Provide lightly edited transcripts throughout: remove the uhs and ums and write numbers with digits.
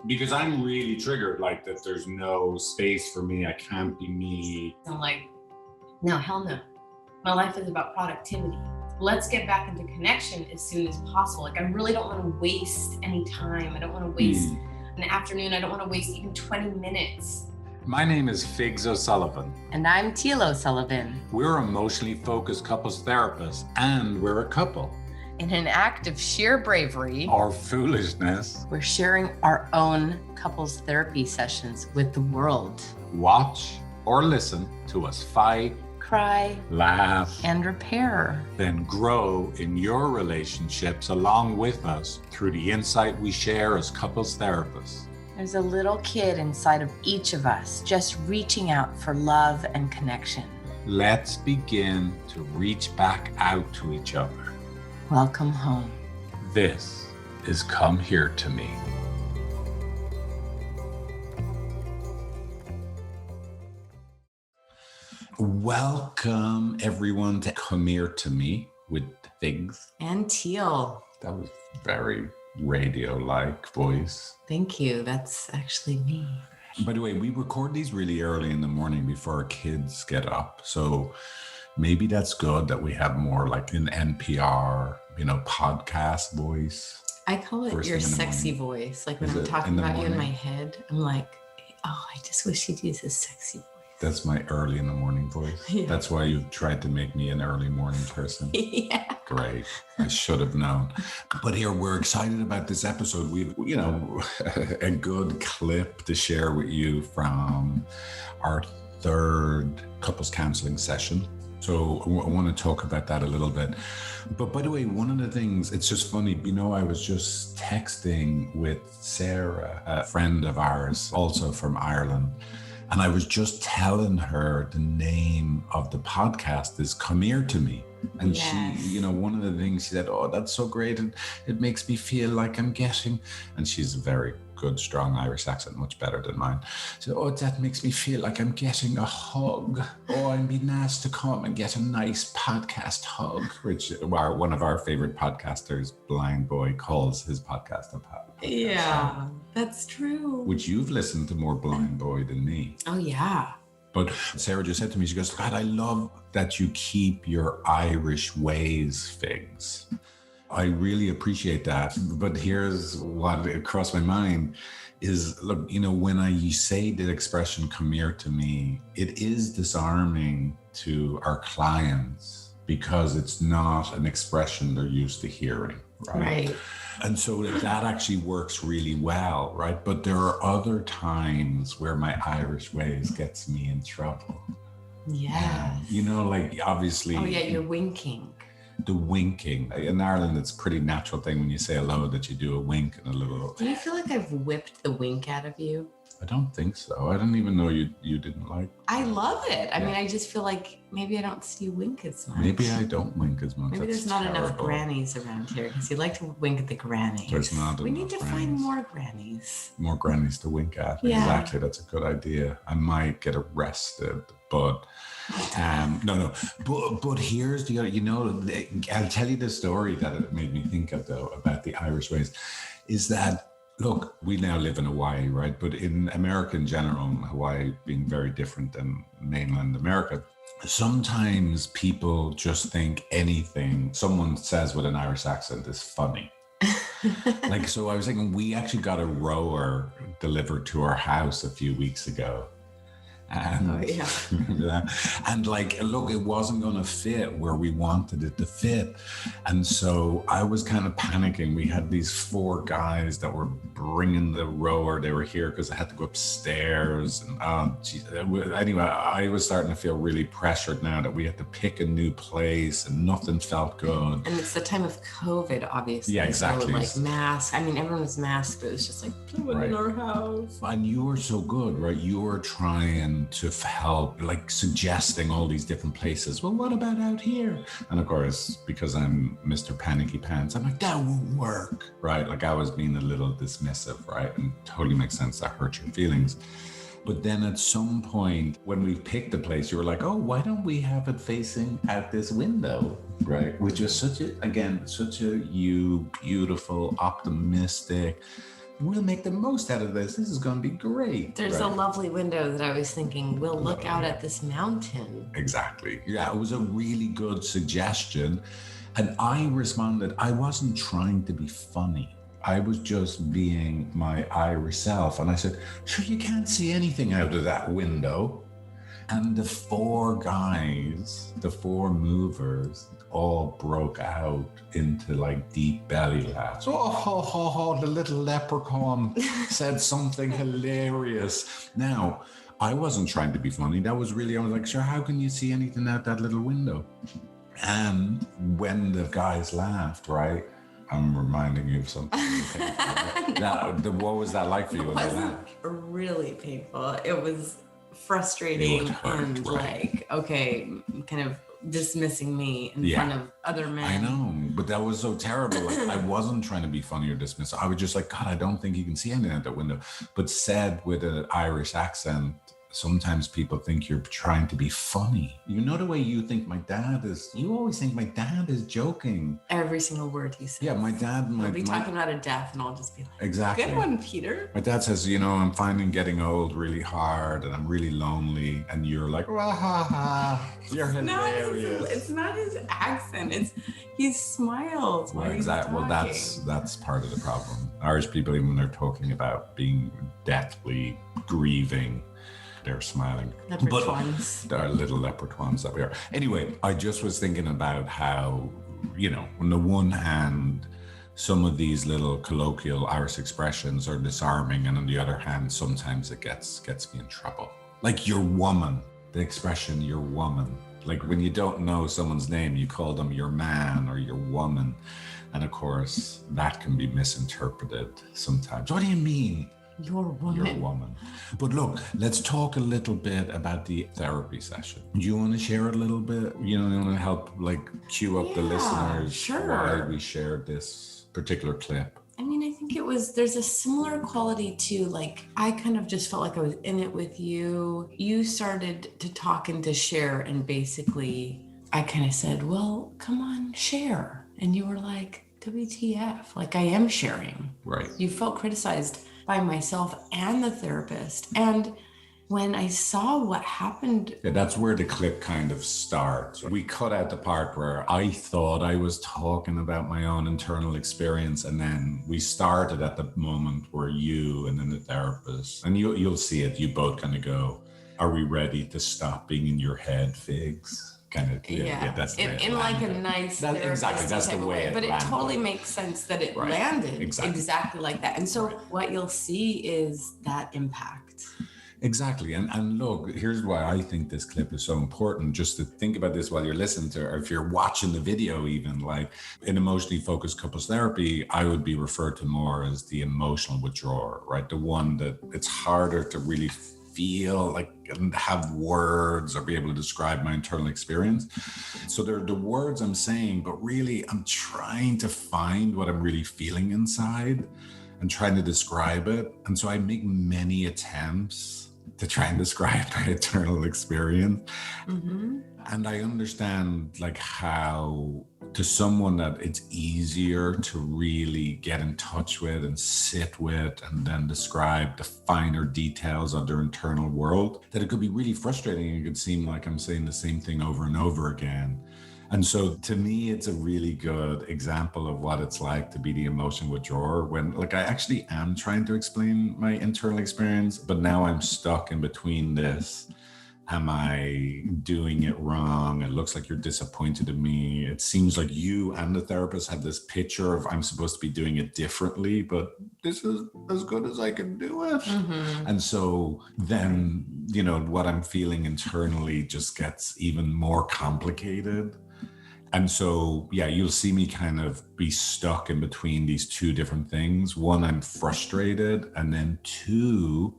Because I'm really triggered, like that there's no space for me. I can't be me. I'm like, no, hell no. My life is about productivity. Let's get back into connection as soon as possible. Like, I really don't want to waste any time. I don't want to waste an afternoon. I don't want to waste even 20 minutes. My name is Figs O'Sullivan. And I'm Teale O'Sullivan. We're emotionally focused couples therapists, and we're a couple. In an act of sheer bravery or foolishness, we're sharing our own couples therapy sessions with the world. Watch or listen to us fight, cry, laugh, and repair. Then grow in your relationships along with us through the insight we share as couples therapists. There's a little kid inside of each of us just reaching out for love and connection. Let's begin to reach back out to each other. Welcome home. This is Come Here to Me. Welcome everyone to Come Here to Me with Figs and Teale. That was very radio-like voice. Thank you. That's actually me. By the way, we record these really early in the morning before our kids get up. So maybe that's good that we have more like an NPR, podcast voice. I call it your sexy voice. Like when I'm talking about you in my head, I'm like, oh, I just wish you'd use a sexy voice. That's my early in the morning voice. Yeah. That's why you've tried to make me an early morning person. Yeah. Great. I should have known. But here, we're excited about this episode. We've, a good clip to share with you from our third couples counseling session. So I want to talk about that a little bit. But by the way, one of the things, it's just funny, I was just texting with Sarah, a friend of ours, also from Ireland. And I was just telling her the name of the podcast is Come Here to Me. And yes. She, one of the things she said, oh, that's so great. And it makes me feel like I'm getting, and she's a very good, strong Irish accent, much better than mine. So, oh, that makes me feel like I'm getting a hug. Oh, I'd be nice to come and get a nice podcast hug, which one of our favorite podcasters, Blind Boy, calls his podcast a podcast. Yeah, that's true. Which you've listened to more Blind Boy than me. Oh, yeah. But Sarah just said to me, she goes, God, I love that you keep your Irish ways, Figs. I really appreciate that. But here's what crossed my mind is, look, when I say the expression, come here to me, it is disarming to our clients because it's not an expression they're used to hearing, right? And so that actually works really well, right? But there are other times where my Irish ways gets me in trouble. Yeah. Like obviously. Oh yeah, you're winking. The winking. In Ireland, it's a pretty natural thing when you say hello that you do a wink and a little. Do you feel like I've whipped the wink out of you? I don't think so. I didn't even know you didn't like. I love it. I mean, I just feel like maybe I don't see you wink as much. Maybe I don't wink as much. Maybe there's not enough grannies around here because you like to wink at the grannies. There's not We enough need to grannies. Find more grannies. More grannies to wink at. Yeah. Exactly. That's a good idea. I might get arrested, but no. But here's the other, I'll tell you the story that it made me think of though about the Irish ways is that, look, we now live in Hawaii, right? But in America in general, Hawaii being very different than mainland America, sometimes people just think anything someone says with an Irish accent is funny. So I was thinking, we actually got a rower delivered to our house a few weeks ago. And, and look, it wasn't going to fit where we wanted it to fit. And so I was kind of panicking. We had these 4 guys that were bringing the rower. They were here because I had to go upstairs. And anyway, I was starting to feel really pressured now that we had to pick a new place and nothing felt good. And it's the time of COVID, obviously. Yeah, exactly. So mask. I mean, everyone was masked, but it was just like, someone in our house. And you were so good, right? You were trying to help, suggesting all these different places. Well, what about out here? And of course, because I'm Mr. Panicky Pants, I'm like, that won't work, right? I was being a little dismissive, right? And totally makes sense. That hurt your feelings. But then at some point, when we picked the place, you were like, oh, why don't we have it facing out this window, right? Which is such a you beautiful, optimistic, we'll make the most out of this. This is going to be great. There's a lovely window that I was thinking, we'll look out at this mountain. Exactly. Yeah, it was a really good suggestion. And I responded, I wasn't trying to be funny. I was just being my Irish self. And I said, sure, you can't see anything out of that window. And the four guys, the four movers, all broke out into like deep belly laughs. The little leprechaun said something hilarious. Now, I wasn't trying to be funny. That was really, I was like, sure, how can you see anything out that little window? And when the guys laughed, right? I'm reminding you of something. What was that like for you when they laughed? Really painful. It was frustrating and like, okay, kind of dismissing me in front of other men. I know, but that was so terrible. Like, I wasn't trying to be funny or dismiss. I was just like, God, I don't think you can see anything out that window. But said with an Irish accent, sometimes people think you're trying to be funny. You know the way you think my dad is, you always think my dad is joking. Every single word he says. Yeah, my dad He'll be talking about a death and I'll just be like, exactly. Good one, Peter. My dad says, I'm finding getting old really hard and I'm really lonely. And you're like, wah, ha, ha. You're hilarious. It's not his accent. He smiles. Well, exactly. Well, that's part of the problem. Irish people, even when they're talking about being deathly grieving, they're smiling. Leprechauns. But there are little leprechauns that we are. Anyway, I just was thinking about how, on the one hand, some of these little colloquial Irish expressions are disarming, and on the other hand, sometimes it gets me in trouble. Like your woman, the expression your woman. Like when you don't know someone's name, you call them your man or your woman. And of course, that can be misinterpreted sometimes. What do you mean? Your woman. Your woman. But look, let's talk a little bit about the therapy session. Do you want to share a little bit? You want to help cue up the listeners why we shared this particular clip? I mean, I think there's a similar quality to I kind of just felt like I was in it with you. You started to talk and to share, and basically I kind of said, well, come on, share. And you were like, WTF, I am sharing. Right. You felt criticized by myself and the therapist. And when I saw what happened... Yeah, that's where the clip kind of starts. We cut out the part where I thought I was talking about my own internal experience, and then we started at the moment where you and then the therapist, and you'll see it, you both kind of go, are we ready to stop being in your head, Figs? Kind of, that's the way in a nice exactly, that's the way but landed. It totally makes sense that it landed exactly like that. And so what you'll see is that impact. Exactly. And look, here's why I think this clip is so important, just to think about this while you're listening to it, or if you're watching the video even, in emotionally focused couples therapy, I would be referred to more as the emotional withdrawer, right? The one that it's harder to really feel and have words or be able to describe my internal experience. So they're the words I'm saying, but really I'm trying to find what I'm really feeling inside and trying to describe it. And so I make many attempts to try and describe my internal experience. Mm-hmm. And I understand how to someone that it's easier to really get in touch with and sit with and then describe the finer details of their internal world, that it could be really frustrating. It could seem like I'm saying the same thing over and over again. And so to me, it's a really good example of what it's like to be the emotion withdrawer when I actually am trying to explain my internal experience, but now I'm stuck in between this. Am I doing it wrong? It looks like you're disappointed in me. It seems like you and the therapist have this picture of I'm supposed to be doing it differently, but this is as good as I can do it. Mm-hmm. And so then, what I'm feeling internally just gets even more complicated. And so, you'll see me kind of be stuck in between these two different things. One, I'm frustrated. And then two,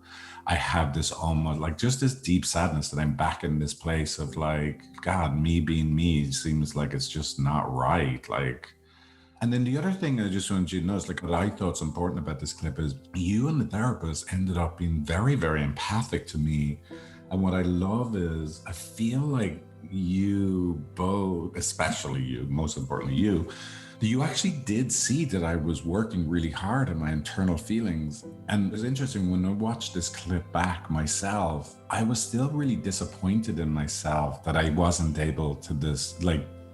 I have this almost just this deep sadness that I'm back in this place of God, me being me seems like it's just not right. And then the other thing I just want you to know is what I thought's important about this clip is you and the therapist ended up being very, very empathic to me. And what I love is I feel like you both, especially you, most importantly you, You actually did see that I was working really hard on my internal feelings. And it was interesting, when I watched this clip back myself, I was still really disappointed in myself that I wasn't able to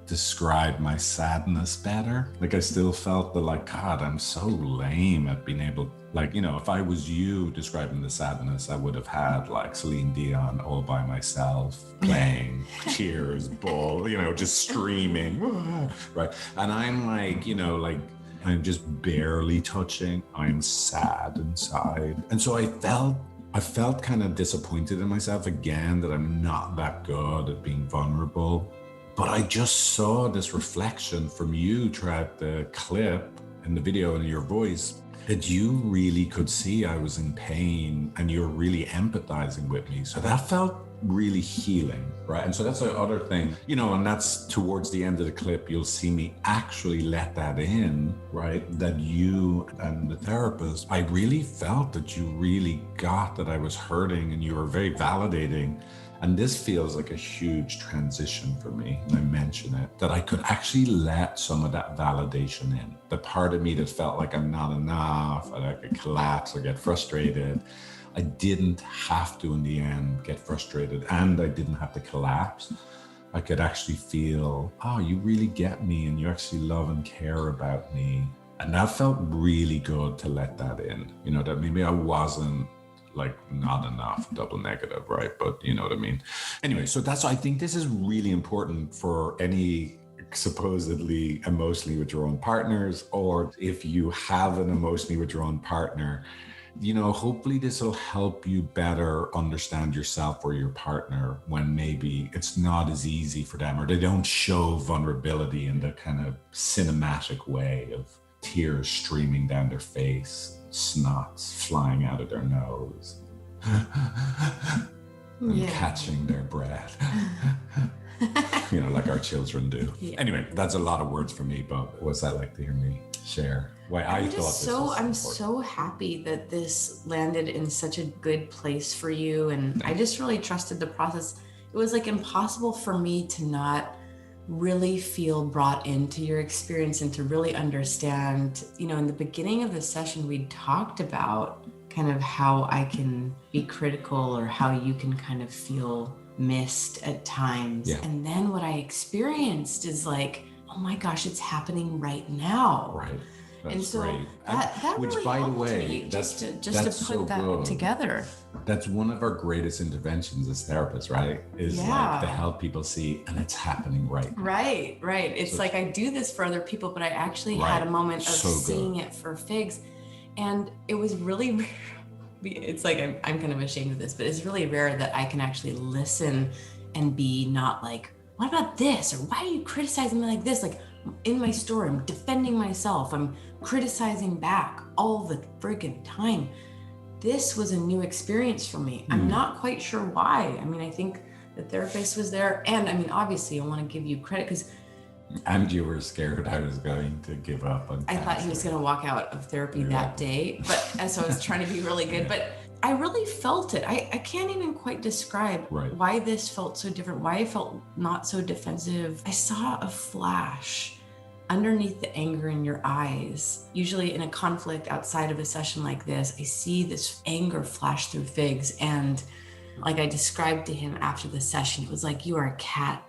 describe my sadness better. Like, I still felt that, like, God, I'm so lame at being able, like, you know, if I was you describing the sadness, I would have had like Celine Dion all by myself playing Cheers, Bull, you know, just screaming, right? And I'm like, you know, like, I'm just barely touching. I'm sad inside. And so I felt kind of disappointed in myself again, that I'm not that good at being vulnerable. But I just saw this reflection from you throughout the clip and the video and your voice, that you really could see I was in pain and you're really empathizing with me. So that felt really healing, right? And so that's the other thing, you know, and that's towards the end of the clip, you'll see me actually let that in, right? That you and the therapist, I really felt that you really got that I was hurting, and you were very validating. And this feels like a huge transition for me, and I mention it, that I could actually let some of that validation in. The part of me that felt like I'm not enough, and I could collapse or get frustrated, I didn't have to in the end get frustrated, and I didn't have to collapse. I could actually feel, oh, you really get me, and you actually love and care about me. And that felt really good to let that in. You know, that maybe I wasn't like not enough, double negative, right? But you know what I mean? Anyway, so I think this is really important for any supposedly emotionally withdrawn partners, or if you have an emotionally withdrawn partner, you know, hopefully this will help you better understand yourself or your partner when maybe it's not as easy for them, or they don't show vulnerability in the kind of cinematic way of tears streaming down their face, snots flying out of their nose, and catching their breath, you know, like our children do. Yeah. Anyway, that's a lot of words for me, but what's that like to hear me share? Why I thought this was I'm so happy that this landed in such a good place for you, and I just really trusted the process. It was like impossible for me to not really feel brought into your experience and to really understand. You know, in the beginning of the session, we talked about kind of how I can be critical, or how you can kind of feel missed at times. Yeah. And then what I experienced is like, oh my gosh, it's happening right now. Right. That's and so great. that Which, really by the helped way, me just to so put that good. together. That's one of our greatest interventions as therapists, right? Is like to help people see, and it's happening right now. Right. It's so, like I do this for other people, but I actually had a moment of seeing it for Figs, and it was really. It's like I'm kind of ashamed of this, but it's really rare that I can actually listen and be not like, what about this? Or why are you criticizing me like this? Like in my story, I'm defending myself. I'm criticizing back all the friggin' time. This was a new experience for me. I'm not quite sure why. I mean, I think the therapist was there. And I mean, obviously I want to give you credit because and you were scared I was going to give up on I thought he was going to walk out of therapy that day, and so I was trying to be really good, but I really felt it. I can't even quite describe why this felt so different, why I felt not so defensive. I saw a flash underneath the anger in your eyes. Usually in a conflict outside of a session like this, I see this anger flash through Figs, and like I described to him after the session, it was like you are a cat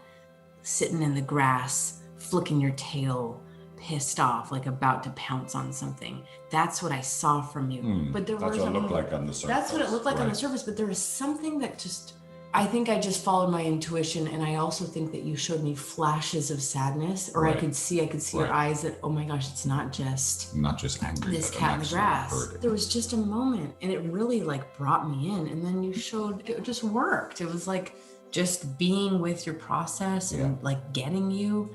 sitting in the grass, flicking your tail, pissed off, like about to pounce on something. That's what I saw from you. But that's what it looked like on the surface. That's what it looked like on the surface, but there was something that I think I just followed my intuition, and I also think that you showed me flashes of sadness, or I could see your eyes that, oh my gosh, it's not just angry, this cat in the grass. There was just a moment, and it really like brought me in, and then you showed it just worked. It was like just being with your process and like getting you.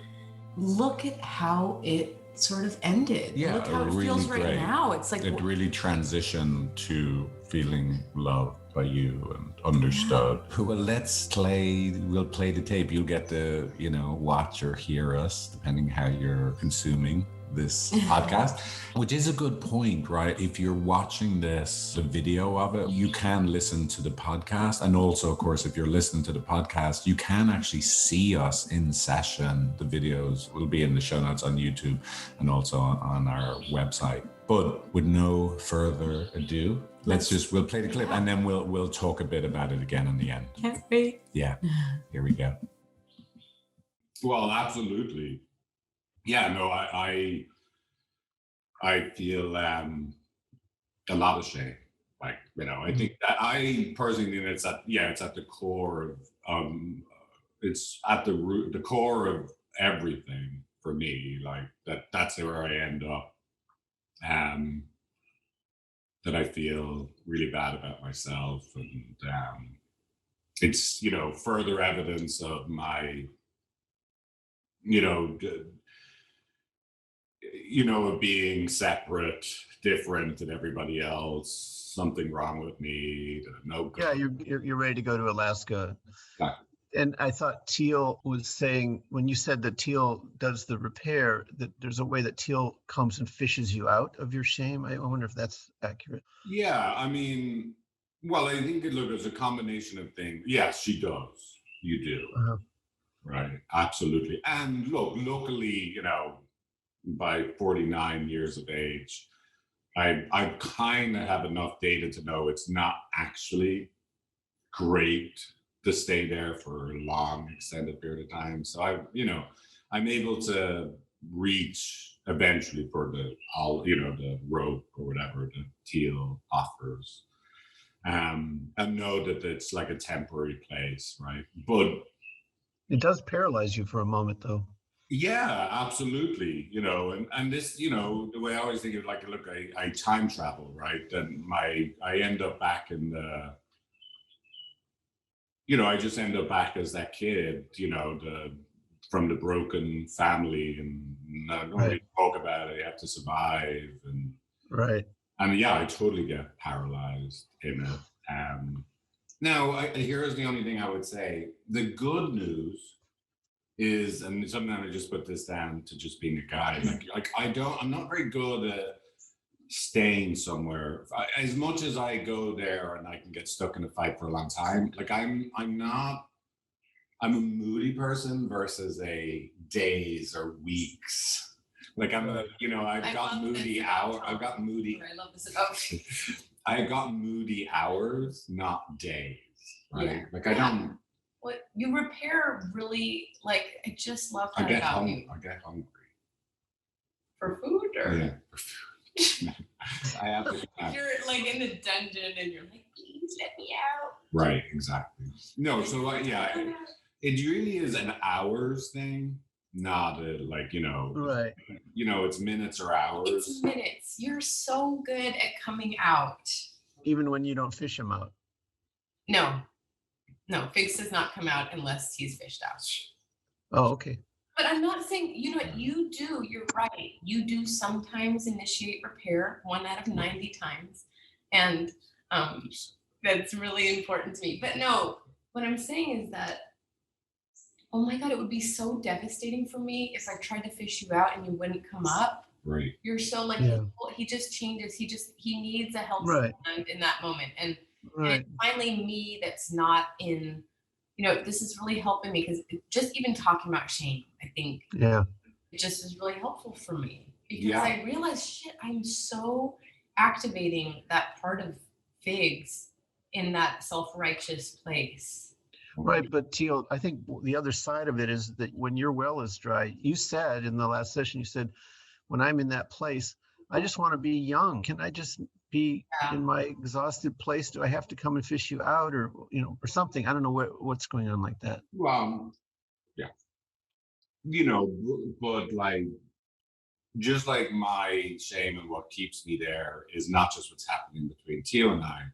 Look at how it sort of ended. Look how it feels right now. It's like it really transitioned to feeling loved by you and understood. Well, we'll play the tape. You'll get to, watch or hear us, depending how you're consuming this podcast, which is a good point, right? If you're watching this, the video of it, you can listen to the podcast. And also, of course, if you're listening to the podcast, you can actually see us in session. The videos will be in the show notes on YouTube and also on our website. But with no further ado, we'll play the clip and then we'll talk a bit about it again in the end. Can't wait. Yeah, here we go. Well, absolutely. Yeah, no, I feel a lot of shame. Like, you know, I think that I personally think it's at the core of it's at the root, the core of everything for me. Like that's where I end up. That I feel really bad about myself, and it's, you know, further evidence of my, of being separate, different than everybody else, something wrong with me, no good. Yeah, you're ready to go to Alaska. Yeah. And I thought Teale was saying, when you said that Teale does the repair, that there's a way that Teale comes and fishes you out of your shame. I wonder if that's accurate. Yeah, I mean, well, I think it's a combination of things. Yes, she does. You do. Uh-huh. Right, absolutely. And look, luckily, you know, by 49 years of age, I kind of have enough data to know it's not actually great to stay there for a long, extended period of time. So I'm able to reach eventually for the rope or whatever the Teale offers, and know that it's like a temporary place, right? But it does paralyze you for a moment, though. Yeah, absolutely. You know, and this, you know, the way I always think of, like, look, I time travel, right? And I end up back in the, you know, I just end up back as that kid, you know, from the broken family, and I don't really talk about it. You have to survive, and right. And yeah, I totally get paralyzed in it. Now, here's the only thing I would say: the good news is, and sometimes I just put this down to just being a guy. I'm not very good at staying somewhere. As much as I go there and I can get stuck in a fight for a long time, like I'm a moody person versus a days or weeks. Like I've got moody hours. I love this about you. I got moody hours, not days. Right? Yeah. Like I don't. Well, you repair really, like, I just love that about you. I get hungry. For food, or? Yeah, for food. I have to. You're like in the dungeon and you're like, please let me out. Right, exactly. No, so it really is an hours thing, not a, like, right. It's minutes or hours. It's minutes. You're so good at coming out. Even when you don't fish him out. No, Figs does not come out unless he's fished out. Oh, okay. But I'm not saying, you know what you do, you're right. You do sometimes initiate repair, 1 out of 90 times. And that's really important to me. But no, what I'm saying is that, oh my God, it would be so devastating for me if I tried to fish you out and you wouldn't come up. Right. You're so like, he just changes. He needs a helping hand in that moment. And it's finally me that's not in, this is really helping me, because just even talking about shame, I think it just is really helpful for me, because I realize, shit, I'm so activating that part of Figs in that self-righteous place. Right, but Teale, I think the other side of it is that when your well is dry, you said in the last session, you said, when I'm in that place, I just want to be young. Can I just be in my exhausted place? Do I have to come and fish you out, or something? I don't know what's going on like that. Well, yeah, but like, just like my shame and what keeps me there is not just what's happening between Teale and I.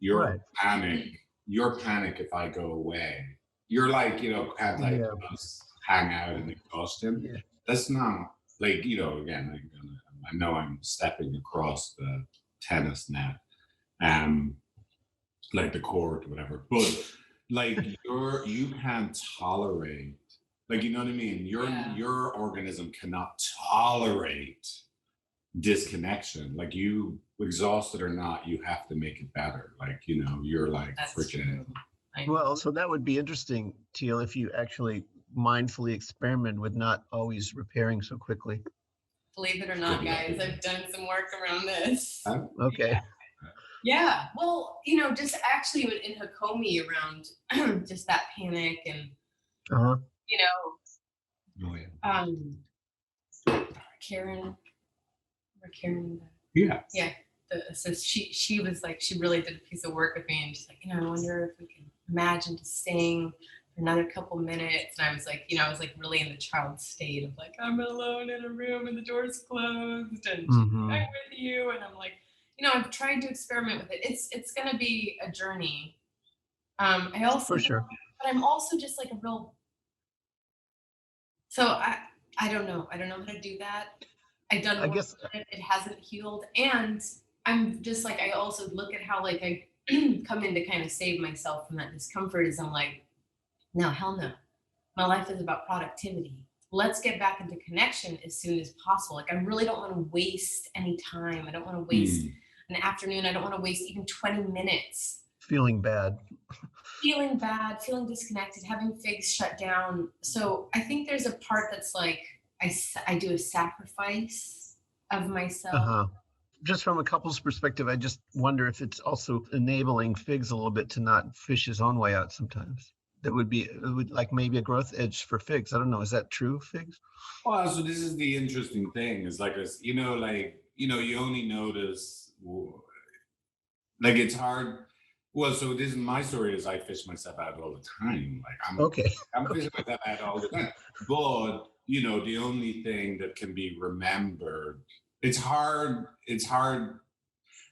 Your panic if I go away. You're like, kind of like us hang out and exhaustion. Yeah. That's not like, again, I know I'm stepping across the tennis net, like the court or whatever, but like you can't tolerate Like, you know what I mean? Your organism cannot tolerate disconnection. Like, you, exhausted or not, you have to make it better. Like, you know, you're like freaking. Well, so that would be interesting, Teale, if you actually mindfully experiment with not always repairing so quickly. Believe it or not, guys, I've done some work around this. Okay. Yeah. Well, you know, just actually in Hakomi around just that panic and, you know, Karen. Yeah. Yeah. So she was like, she really did a piece of work with me, and she's like, you know, I wonder if we can imagine just staying for another couple minutes. And I was like, you know, I was like really in the child state of like, I'm alone in a room and the door's closed and I'm with you. And I'm like, you know, I've tried to experiment with it. It's gonna be a journey. I also, for sure, but I'm also just like a real. So I don't know. I don't know how to do that. I've done work, guess it hasn't healed, and I'm just like, I also look at how like I come in to kind of save myself from that discomfort. Is I'm like, no, hell no. My life is about productivity. Let's get back into connection as soon as possible. Like, I really don't want to waste any time. I don't want to waste an afternoon. I don't want to waste even 20 minutes. Feeling bad, feeling disconnected, having Figs shut down. So I think there's a part that's like, I do a sacrifice of myself. Just from a couple's perspective, I just wonder if it's also enabling Figs a little bit to not fish his own way out sometimes. That would be like maybe a growth edge for Figs. I don't know. Is that true, Figs? Well, so this is the interesting thing. Is like, you know, you only notice, like, it's hard. Well, so this is my story. Is I fish myself out all the time. Like, I'm fishing myself out all the time. But you know, the only thing that can be remembered, it's hard.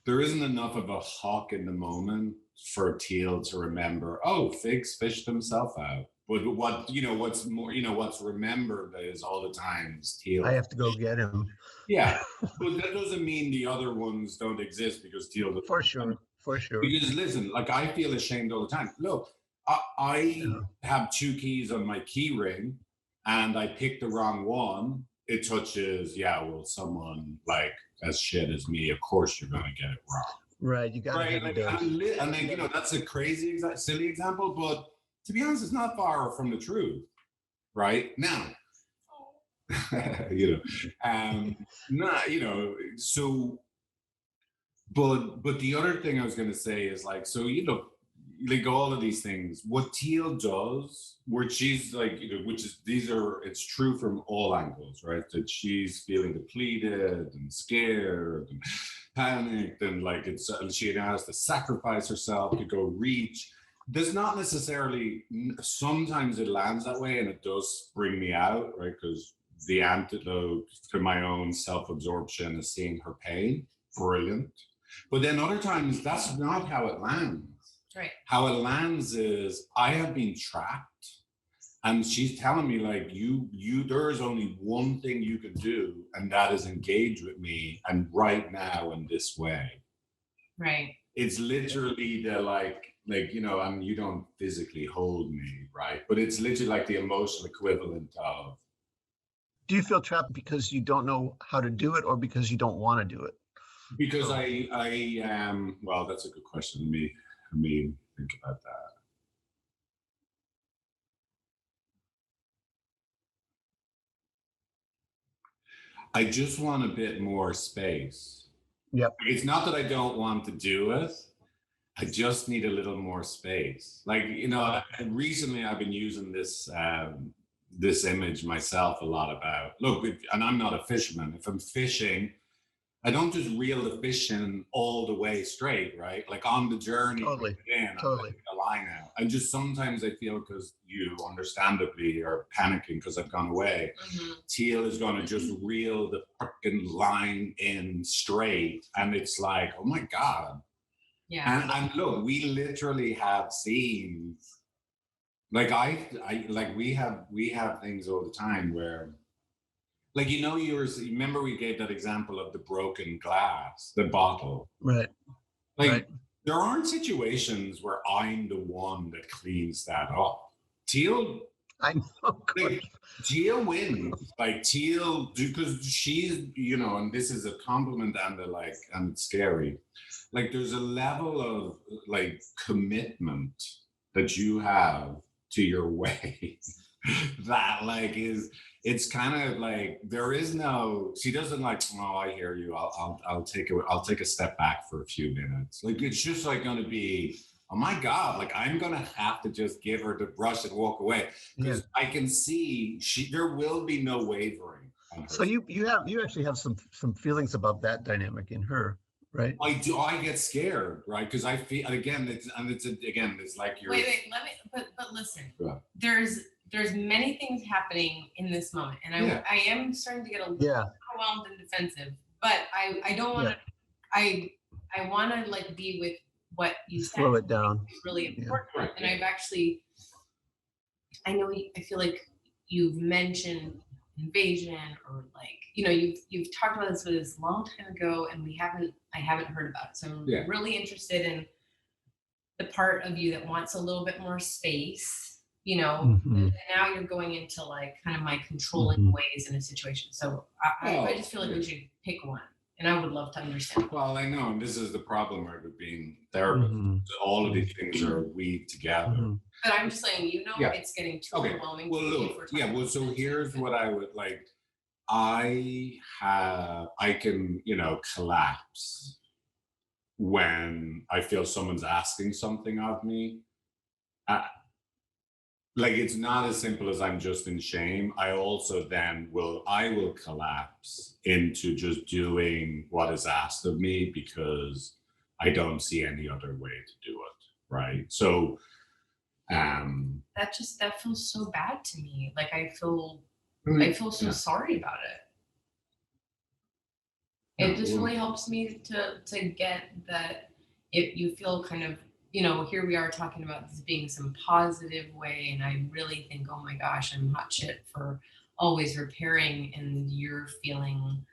There isn't enough of a hawk in the moment for Teale to remember, oh, Figs fished himself out. But what's remembered is all the times Teale. I have to go get him. Yeah, but that doesn't mean the other ones don't exist, because Teale. For sure. Because listen, like, I feel ashamed all the time. Look, I have 2 keys on my key ring, and I pick the wrong one. It touches, someone like as shit as me. Of course, you're gonna get it wrong. Right, you got to have it. And then, you know, that's a crazy, silly example, but to be honest, it's not far from the truth. Right now, you know, so. But the other thing I was going to say is, like, so, you know, like, all of these things, what Teale does, where she's like, you know, it's true from all angles, right? That she's feeling depleted and scared and panicked, and like, she has to sacrifice herself to go reach. There's not necessarily, sometimes it lands that way and it does bring me out, right? Because the antidote to my own self-absorption is seeing her pain. Brilliant. But then other times, that's not how it lands. Right. How it lands is, I have been trapped, and she's telling me, like, there is only one thing you can do, and that is engage with me, and right now in this way. Right. It's literally the like, you know, I mean, you don't physically hold me, right? But it's literally like the emotional equivalent of. Do you feel trapped because you don't know how to do it, or because you don't want to do it? Because well, that's a good question. Let me think about that. I just want a bit more space. Yep. It's not that I don't want to do it. I just need a little more space. Like, you know, recently I've been using this image myself a lot about, look, and I'm not a fisherman. If I'm fishing, I don't just reel the fish in all the way straight, right? Like, on the journey, totally. I'm putting a line out. And just sometimes I feel, because you understandably are panicking because I've gone away, Teale is going to just reel the fucking line in straight. And it's like, oh my God. Yeah. And look, we literally have scenes. Like, we have things all the time where, like, you know, remember we gave that example of the broken glass, the bottle. Right. Like, there aren't situations where I'm the one that cleans that up. Teale I know. Like, Teale wins. Like Teale, because she's, you know, and this is a compliment and and it's scary. Like there's a level of like commitment that you have to your way that like it's kind of like there is no, she doesn't like, oh, I hear you, I'll take a step back for a few minutes. Like it's just like going to be, oh my God, like I'm going to have to just give her the brush and walk away because I can see there will be no wavering on her. So you actually have some feelings about that dynamic in her, right? I do. I get scared, right? Because I feel again. It's like you're. Wait. Let me. But listen. Yeah. There's many things happening in this moment, and I am starting to get a little overwhelmed and defensive. But I don't want to. I want to like be with what you said. Slow it down. It's really important, Right. And I've actually. I know. I feel like you've mentioned invasion or like, you know, you've talked about this a long time ago and I haven't heard about it. So I'm really interested in the part of you that wants a little bit more space, you know, and now you're going into like kind of my controlling ways in a situation. So I just feel like we should pick one and I would love to understand. Well, I know, and this is the problem right with being therapist. All of these things are weaved together. But I'm just saying, you know, it's getting too overwhelming. Well, look, so here's what I would like. I can, you know, collapse when I feel someone's asking something of me. Like it's not as simple as I'm just in shame. I also then will collapse into just doing what is asked of me because I don't see any other way to do it. Right. So that feels so bad to me. Like I feel so sorry about it. It just really helps me to get that if you feel kind of, you know, here we are talking about this being some positive way, and I really think, oh my gosh, I'm hot shit for always repairing, and you're feeling,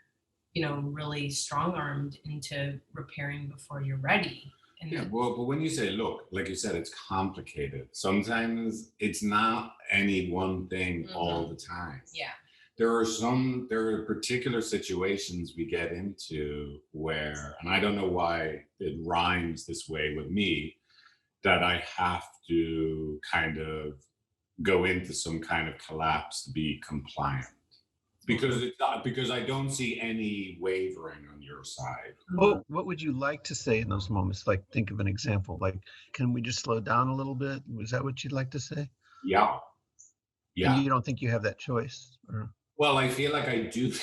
you know, really strong-armed into repairing before you're ready. And but when you say, look, like you said, it's complicated. Sometimes it's not any one thing all the time. Yeah. There are particular situations we get into where, and I don't know why it rhymes this way with me, that I have to kind of go into some kind of collapse to be compliant. Because I don't see any wavering on your side. Well, what would you like to say in those moments? Like, think of an example. Like, can we just slow down a little bit? Was that what you'd like to say? Yeah. And you don't think you have that choice? Or? Well, I feel like I do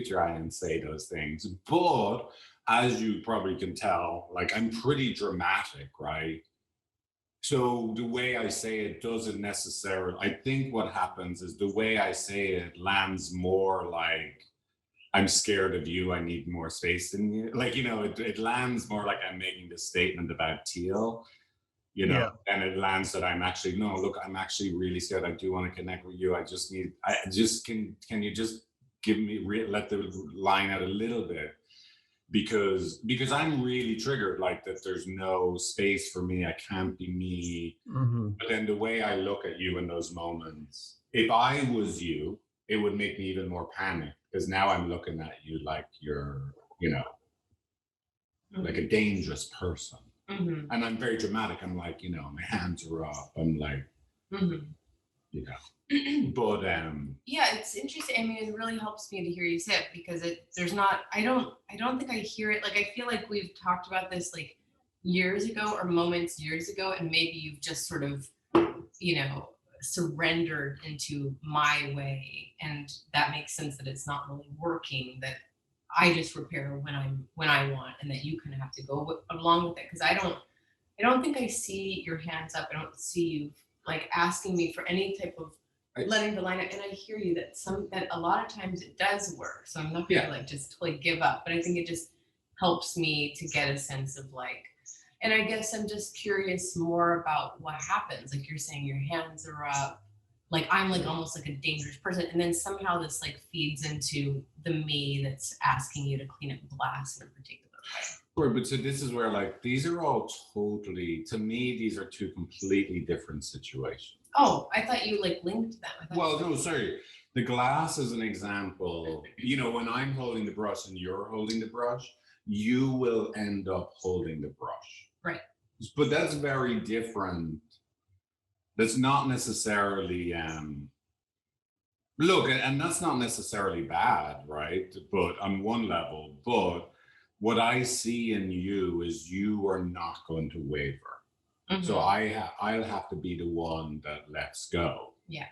try and say those things, but as you probably can tell, like I'm pretty dramatic, right? So the way I say it doesn't necessarily, I think what happens is the way I say it lands more like I'm scared of you, I need more space than you. Like, you know, it lands more like I'm making this statement about Teale, you know, and it lands that I'm actually, no, look, I'm actually really scared. I do want to connect with you. Can you just give me, let the line out a little bit? Because I'm really triggered, like that there's no space for me, I can't be me. But then the way I look at you in those moments, if I was you, it would make me even more panicked because now I'm looking at you like you're, you know, like a dangerous person. And I'm very dramatic. I'm like, you know, my hands are up. I'm like, you know. But yeah, it's interesting. I mean, it really helps me to hear you say it because I don't think I hear it. Like I feel like we've talked about this like years ago or moments years ago, and maybe you've just sort of, you know, surrendered into my way, and that makes sense that it's not really working, that I just repair when I want, and that you kind of have to go along with it, because I don't think I see your hands up. I don't see you like asking me for any type of letting the line out, and I hear you that a lot of times it does work. So I'm not gonna like just totally give up, but I think it just helps me to get a sense of like, and I guess I'm just curious more about what happens. Like you're saying your hands are up, like I'm like almost like a dangerous person, and then somehow this like feeds into the me that's asking you to clean up glass in a particular way. Sure, but so this is where like these are all totally, to me, these are two completely different situations. Oh, I thought you like linked them. Well, no, sorry. The glass is an example. You know, when I'm holding the brush and you're holding the brush, you will end up holding the brush. Right. But that's very different. That's not necessarily look, and that's not necessarily bad, right? But on one level, but what I see in you is you are not going to waver. Mm-hmm. So I'll have to be the one that lets go. Yeah.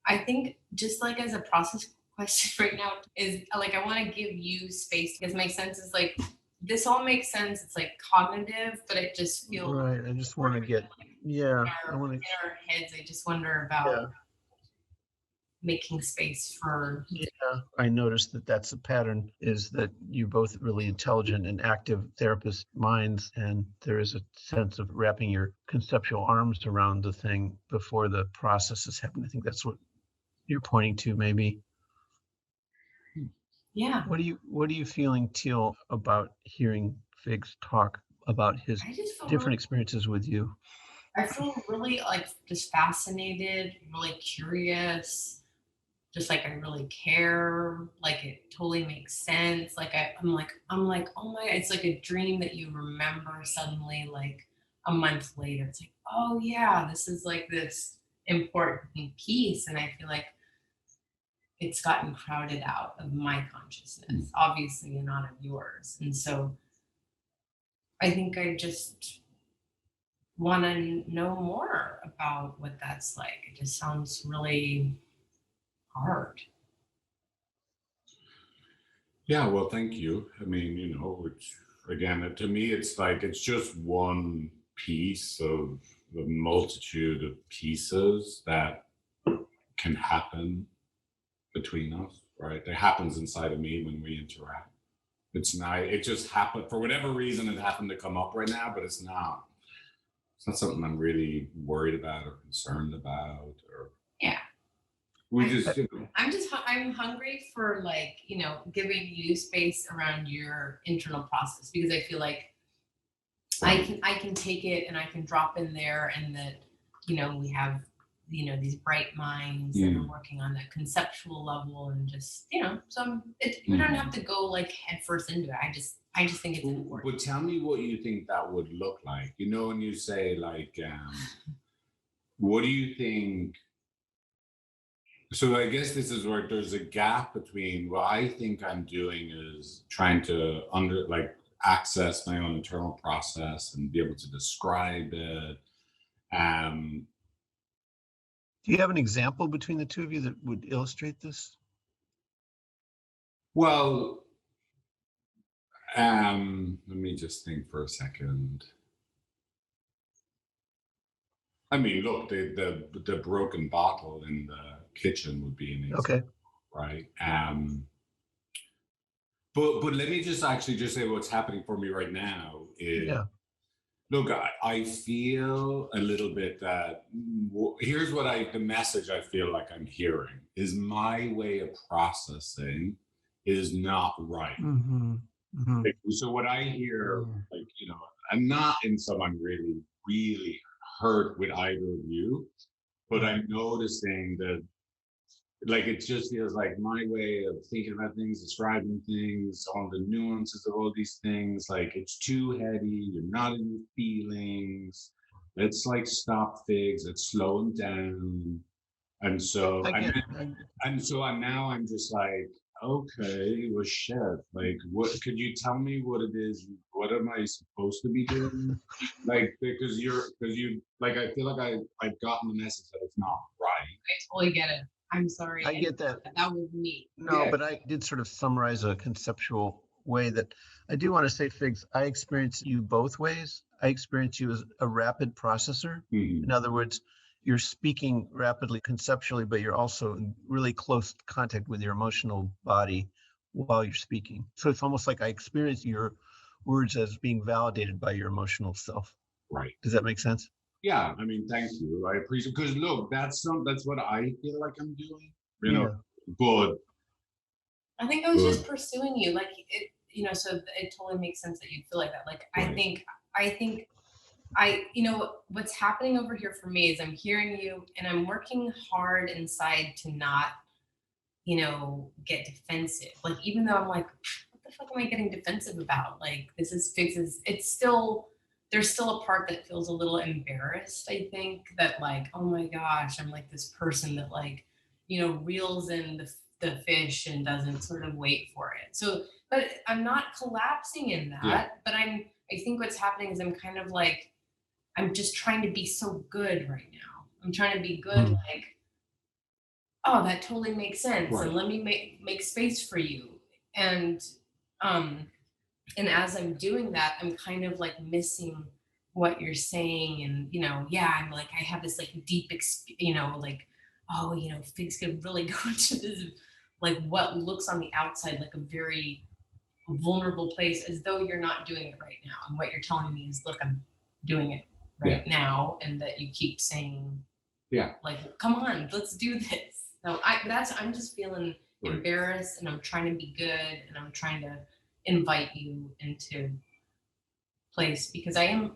I think just like as a process question right now is like, I want to give you space because my sense is like, this all makes sense. It's like cognitive, but it just feels right. I just want to get, I want to in our heads. I just wonder about making space for. Yeah, I noticed that that's a pattern, is that you both really intelligent and active therapist minds, and there is a sense of wrapping your conceptual arms around the thing before the processes happen. I think that's what you're pointing to, maybe. Yeah. What are you feeling, Teale, about hearing Figs talk about his different experiences with you? I feel really like just fascinated, really curious. Just like I really care, like it totally makes sense. Like I'm like, oh my, it's like a dream that you remember suddenly, like a month later. It's like, oh yeah, this is like this important piece. And I feel like it's gotten crowded out of my consciousness, obviously, and not of yours. And so I think I just want to know more about what that's like. It just sounds really hard. Yeah, well, thank you. I mean, you know, which again, to me, it's like it's just one piece of the multitude of pieces that can happen between us, right? That happens inside of me when we interact. It's not, it just happened for whatever reason it happened to come up right now, but it's not something I'm really worried about or concerned about or I'm hungry for like, you know, giving you space around your internal process, because I feel like I can take it and I can drop in there, and that, you know, we have, you know, these bright minds that are working on that conceptual level, and just, you know, so we don't have to go like head first into it. I just think it's important. But tell me what you think that would look like, you know, when you say like, what do you think? So I guess this is where there's a gap between what I think I'm doing is trying to access my own internal process and be able to describe it. Do you have an example between the two of you that would illustrate this? Well, let me just think for a second. I mean, look, the broken bottle in the kitchen would be an example, right? But let me just actually just say what's happening for me right now is, look, I feel a little bit that here's what the message I feel like I'm hearing is my way of processing is not right. So what I hear, like, you know, I'm not in someone really hurt with either of you, but I'm noticing that, like, it just feels like my way of thinking about things, describing things, all the nuances of all these things, like it's too heady, you're not in your feelings, let's like stop Figs, let's slow them down. And so now I'm just like, okay, well shit, like what could you tell me what it is, what am I supposed to be doing? Like, because you like, I feel like I've gotten the message that it's not right. I totally get it. I'm sorry. I get that. That was me. No, but I did sort of summarize a conceptual way that I do want to say, Figs, I experience you both ways. I experience you as a rapid processor. In other words, you're speaking rapidly conceptually, but you're also in really close contact with your emotional body while you're speaking. So it's almost like I experience your words as being validated by your emotional self. Right. Does that make sense? Yeah, I mean, thank you. I appreciate, because look, that's what I feel like I'm doing, you know. But I think I was just pursuing you, like so it totally makes sense that you'd feel like that. Like, Right. I think what's happening over here for me is I'm hearing you and I'm working hard inside to not, get defensive. Like, even though I'm like, what the fuck am I getting defensive about? Like, this is fixes, it's still, there's still a part that feels a little embarrassed, I think, that like, oh my gosh, I'm like this person that like, reels in the fish and doesn't sort of wait for it. So, but I'm not collapsing in that, Yeah. but I think what's happening is I'm kind of like, I'm just trying to be so good right now. I'm trying to be good, Mm. like, oh, that totally makes sense. Right. And let me make space for you. And um and as I'm doing that, I'm kind of like missing what you're saying. And yeah, I'm like, I have this like deep like, oh, Figs could really go into this, like what looks on the outside like a very vulnerable place, as though you're not doing it right now. And what you're telling me is, look, I'm doing it right now, and that you keep saying, Yeah. like, come on, let's do this. So I'm just feeling embarrassed, and I'm trying to be good, and I'm trying to invite you into place, because I am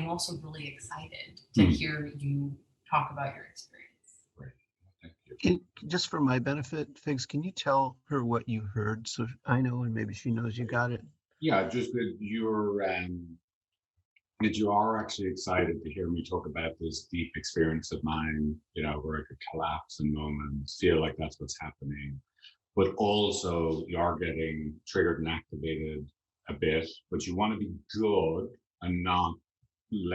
also really excited to hear you talk about your experience. Right. Thank you. Just for my benefit, Figs, can you tell her what you heard so I know and maybe she knows you got it? Yeah, just that you are actually excited to hear me talk about this deep experience of mine, where I could collapse in moments, feel like that's what's happening. But also you are getting triggered and activated a bit, but you want to be good and not you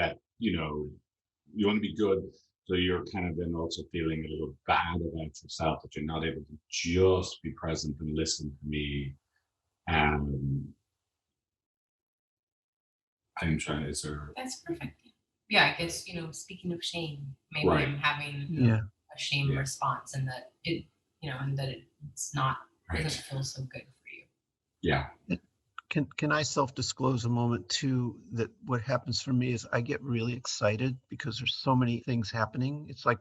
want to be good. So you're kind of then also feeling a little bad about yourself that you're not able to just be present and listen to me. I'm trying to, is there? That's perfect. Yeah, I guess, speaking of shame, maybe Right. I'm having Yeah. a shame response, and that it's not, doesn't feel so good for you. Yeah. Can I self-disclose a moment too, that what happens for me is I get really excited because there's so many things happening. It's like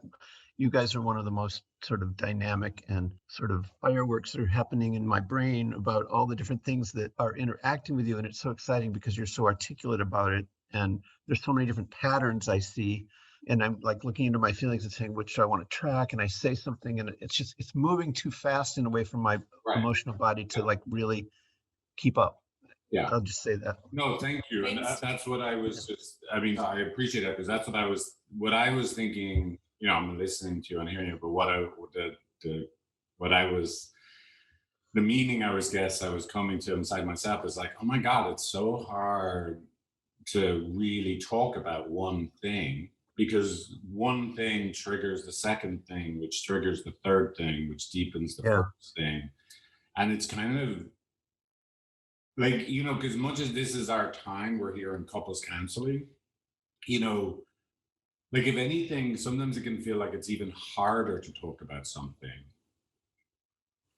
you guys are one of the most sort of dynamic and sort of fireworks that are happening in my brain about all the different things that are interacting with you. And it's so exciting because you're so articulate about it. And there's so many different patterns I see. And I'm like looking into my feelings and saying, which I want to track. And I say something and it's moving too fast in a way from my emotional body to like really keep up. Yeah. I'll just say that. No, thank you. And that's what I was I appreciate that, because that's what I was thinking, I'm listening to you and hearing you, but the meaning I was coming to inside myself is like, oh my God, it's so hard to really talk about one thing, because one thing triggers the second thing, which triggers the third thing, which deepens the first thing. And it's kind of like, because much as this is our time, we're here in couples counseling, like if anything, sometimes it can feel like it's even harder to talk about something.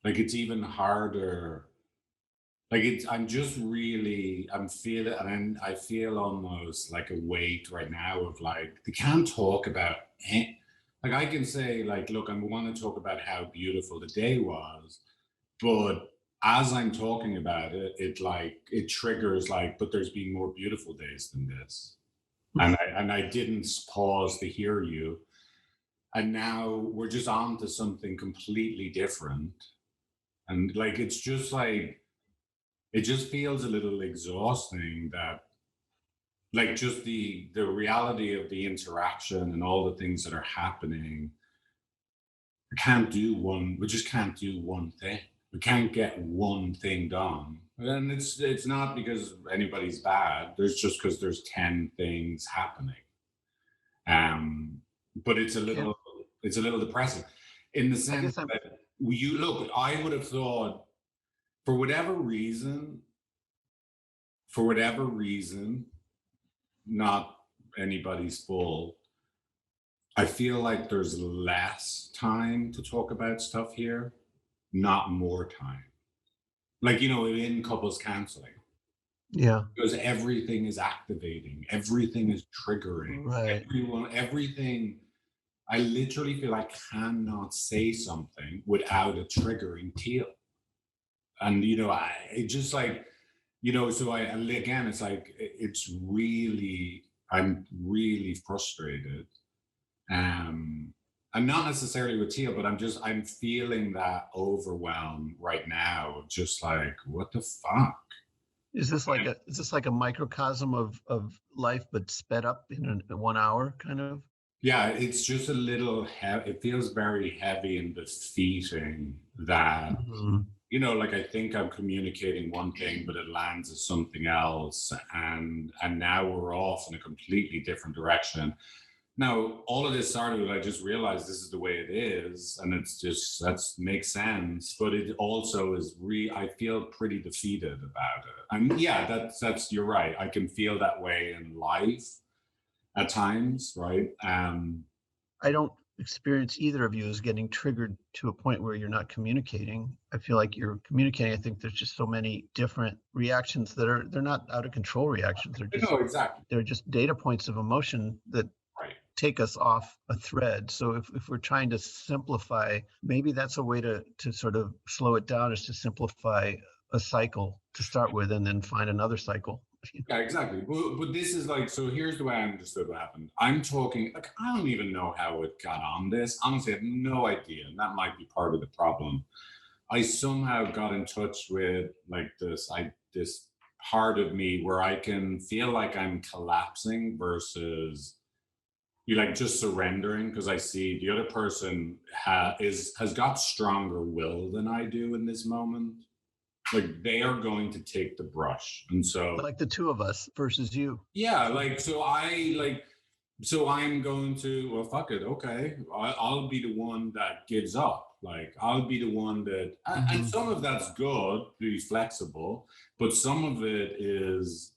Like it's even harder. Like I'm feeling, and I feel almost like a weight right now of like, they can't talk about it. Like I can say like, look, I want to talk about how beautiful the day was, but as I'm talking about it, it triggers like, but there's been more beautiful days than this. And I didn't pause to hear you. And now we're just on to something completely different. And like, it's just like, it just feels a little exhausting that like just the reality of the interaction and all the things that are happening. We just can't do one thing. We can't get one thing done. And it's not because anybody's bad. There's just because there's 10 things happening. But it's a little depressing in the sense that I would have thought for whatever reason, not anybody's fault, I feel like there's less time to talk about stuff here, not more time. Like, in couples counseling. Yeah. Because everything is activating, everything is triggering. Right. Everything. I literally feel I cannot say something without a triggering Teale. And, you know, it just like, you know, so again, it's like, I'm really frustrated. And not necessarily with Teale, but I'm feeling that overwhelm right now of just like, what the fuck? Is this like a microcosm of life, but sped up in 1 hour kind of? Yeah, it's just a little heavy. It feels very heavy and defeating that, you know, like I think I'm communicating one thing, but it lands as something else. And now we're off in a completely different direction. Now, all of this started with I just realized this is the way it is, and it's just makes sense. But it also is I feel pretty defeated about it. And yeah, that's you're right. I can feel that way in life at times, right? I don't experience either of you as getting triggered to a point where you're not communicating. I feel like you're communicating. I think there's just so many different reactions they're not out of control reactions. Exactly. They're just data points of emotion that take us off a thread. So if we're trying to simplify, maybe that's a way to sort of slow it down, is to simplify a cycle to start with and then find another cycle. Yeah, exactly. But this is like, so here's the way I understood what happened. I'm talking, like, I don't even know how it got on this. Honestly, I have no idea. And that might be part of the problem. I somehow got in touch with like this part of me where I can feel like I'm collapsing versus you like just surrendering, because I see the other person has got stronger will than I do in this moment. Like they are going to take the brush, and so like the two of us versus you. Yeah, so I'm going to, well, fuck it, okay, I'll be the one that gives up. Like I'll be the one that, and some of that's good, be flexible, but some of it is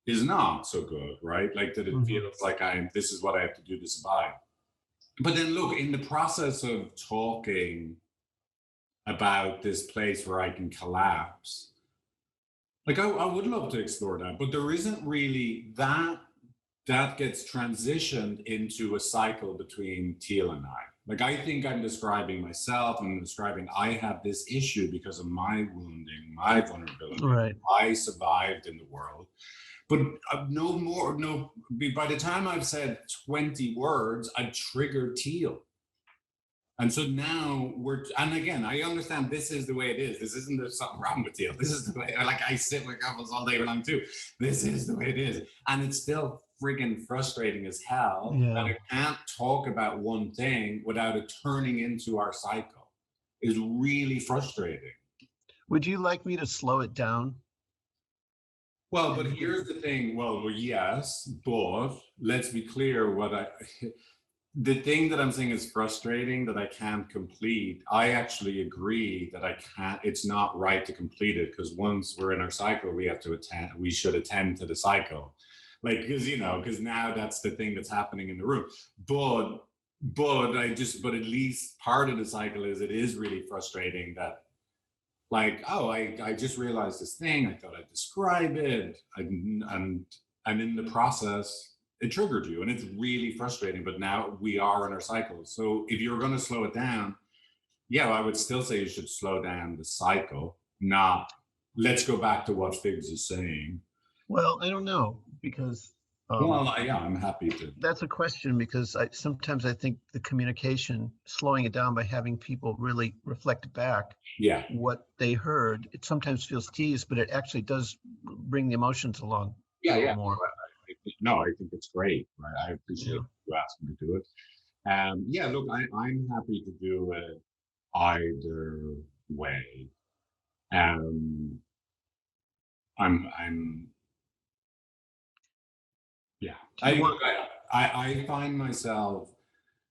not so good, right? Like that it feels like this is what I have to do to survive. But then look, in the process of talking about this place where I can collapse, like I would love to explore that, but there isn't really that gets transitioned into a cycle between Teale and I. Like I think I'm describing myself, I'm describing I have this issue because of my wounding, my vulnerability. Right. I survived in the world. But by the time I've said 20 words, I've triggered Teale. And so now and again, I understand this is the way it is. This isn't there's something wrong with Teale. This is the way, like I sit with couples all day long too. This is the way it is. And it's still friggin' frustrating as hell that I can't talk about one thing without it turning into our cycle. It's really frustrating. Would you like me to slow it down? Well, but here's the thing. Well, yes, but let's be clear. The thing that I'm saying is frustrating that I can't complete. I actually agree that I can't. It's not right to complete it because once we're in our cycle, we should attend to the cycle, like because now that's the thing that's happening in the room. But at least part of the cycle is it is really frustrating that. Like, oh, I just realized this thing. I thought I'd describe it, and in the process, it triggered you, and it's really frustrating. But now we are in our cycle. So if you're going to slow it down, yeah, I would still say you should slow down the cycle. Not let's go back to what Figs is saying. Well, I don't know because. I'm happy to. That's a question because sometimes I think the communication, slowing it down by having people really reflect back what they heard, it sometimes feels teased, but it actually does bring the emotions along. More. I think it's great. Right? I appreciate you asking to do it. Look, I'm happy to do it either way.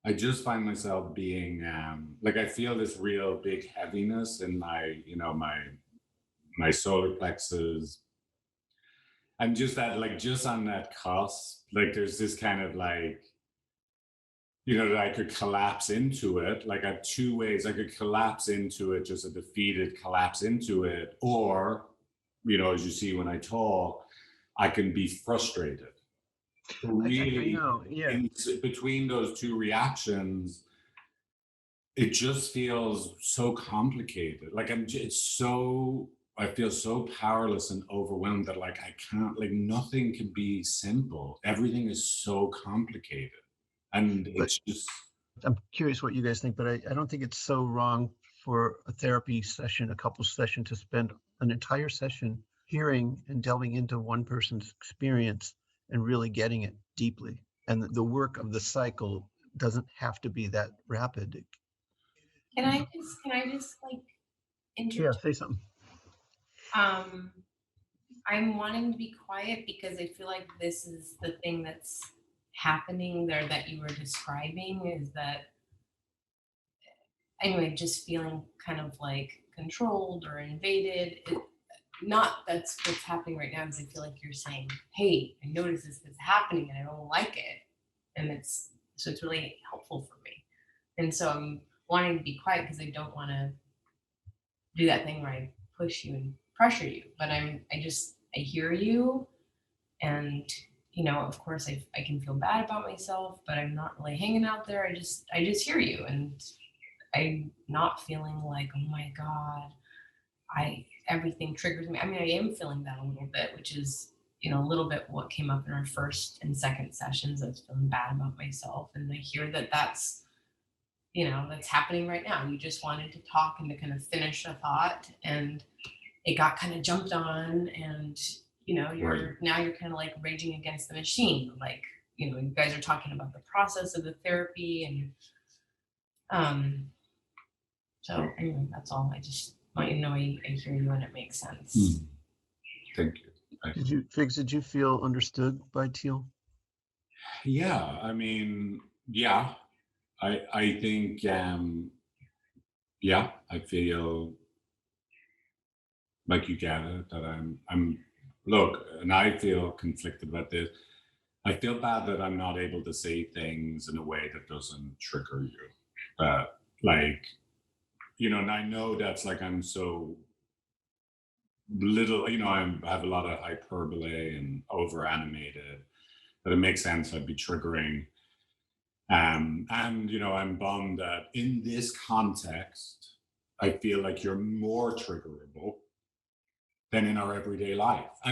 I just find myself being like I feel this real big heaviness in my my solar plexus. I'm just just on that cusp. Like there's this kind of like that I could collapse into it. Like I have two ways I could collapse into it, just a defeated collapse into it, or as you see when I talk, I can be frustrated. Really, I know, between those two reactions, it just feels so complicated. Like I feel so powerless and overwhelmed that like I can't, like nothing can be simple. Everything is so complicated. And it's just, I'm curious what you guys think, but I don't think it's so wrong for a therapy session, a couples session, to spend an entire session hearing and delving into one person's experience and really getting it deeply. And the work of the cycle doesn't have to be that rapid. Can I just like Yeah, say something. I'm wanting to be quiet because I feel like this is the thing that's happening there that you were describing, is that anyway, just feeling kind of like controlled or invaded. Not that's what's happening right now, because I feel like you're saying, hey, I notice this is happening and I don't like it. And it's really helpful for me. And so I'm wanting to be quiet because I don't want to do that thing where I push you and pressure you. But I hear you, and of course I can feel bad about myself, but I'm not really hanging out there. I just hear you, and I'm not feeling like, oh my God, everything triggers me. I mean, I am feeling that a little bit, which is, a little bit what came up in our first and second sessions. I was feeling bad about myself. And I hear that that's happening right now. You just wanted to talk and to kind of finish a thought, and it got kind of jumped on, and you're kind of like raging against the machine. Like, you guys are talking about the process of the therapy, and so anyway, that's all. I just want you to know I hear you and it makes sense. Thank you. Figs, did you feel understood by Teale? Yeah, I mean, yeah, I think, yeah, I feel like you get it, that I'm look, and I feel conflicted about this. I feel bad that I'm not able to say things in a way that doesn't trigger you. Like, and I know that's like, I'm so little, I have a lot of hyperbole and over animated, that it makes sense I'd be triggering. And I'm bummed that in this context, I feel like you're more triggerable than in our everyday life. I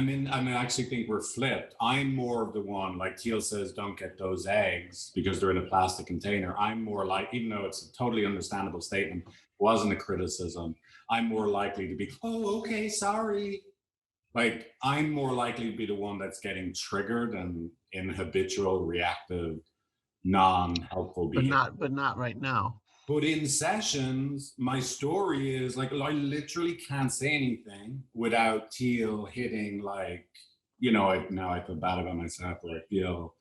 actually think we're flipped. I'm more of the one, like Teale says, don't get those eggs because they're in a plastic container. I'm more like, even though it's a totally understandable statement, wasn't a criticism, I'm more likely to be, oh, okay, sorry. Like, I'm more likely to be the one that's getting triggered and in habitual, reactive, non-helpful behavior. But not right now. But in sessions, my story is like, I literally can't say anything without Teale hitting, like, now I feel bad about myself, or I feel,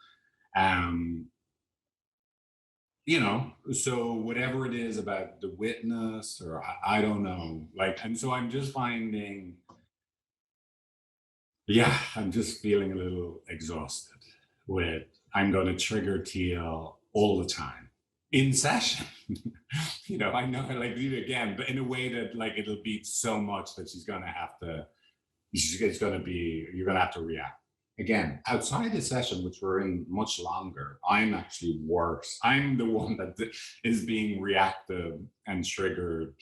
so whatever it is about the witness, or I don't know, like, and so I'm just finding, I'm just feeling a little exhausted with, I'm going to trigger Teale all the time in session. I know, like, again, but in a way that, like, it'll be so much that you're going to have to react. Again, outside the session, which we're in much longer, I'm actually worse. I'm the one that is being reactive and triggered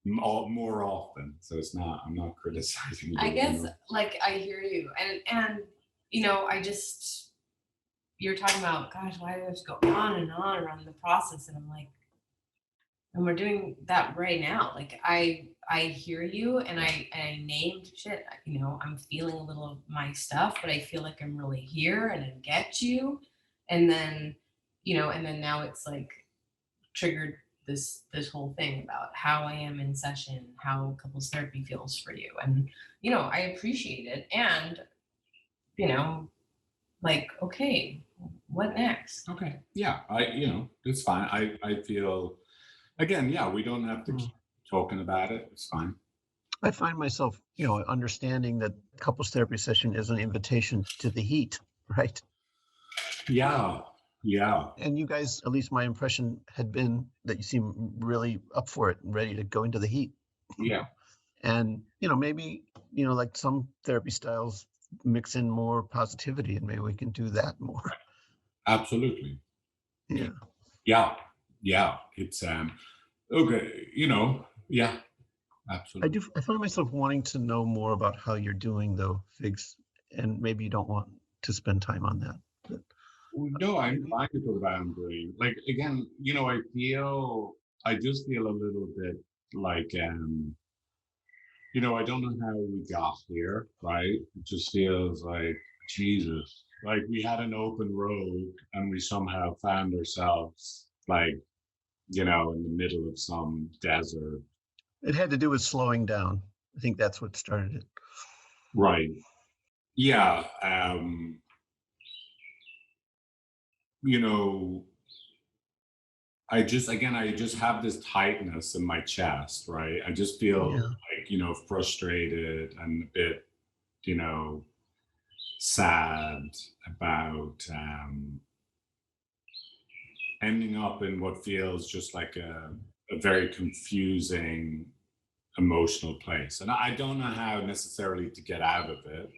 more often. So I'm not criticizing you. I guess, like, I hear you. And you're talking about, gosh, why do we have to go on and on around the process? And I'm like, and we're doing that right now. Like, I hear you, and I named shit. I'm feeling a little of my stuff, but I feel like I'm really here and I get you. And then, now it's like triggered this whole thing about how I am in session, how couples therapy feels for you. And, I appreciate it. And, like, okay, what next? Okay. Yeah. It's fine. I feel, again, we don't have to keep talking about it. It's fine. I find myself, understanding that couples therapy session is an invitation to the heat, right? Yeah. Yeah. And you guys, at least my impression had been that you seem really up for it and ready to go into the heat. Yeah. And, maybe, like some therapy styles mix in more positivity, and maybe we can do that more. Absolutely. Yeah. Yeah. Yeah. It's, Okay, yeah, absolutely. I find myself wanting to know more about how you're doing though, Figs, and maybe you don't want to spend time on that. But No, I'm fine with what I'm doing. Like again, I just feel a little bit like I don't know how we got here, right? It just feels like Jesus. Like we had an open road and we somehow found ourselves like, in the middle of some desert. it had to do with slowing down. I think that's what started it. Right. Yeah. You know, I just have this tightness in my chest, right? I just feel Yeah. like, frustrated and a bit, you know, sad about ending up in what feels just like a very confusing emotional place. And I don't know how necessarily to get out of it.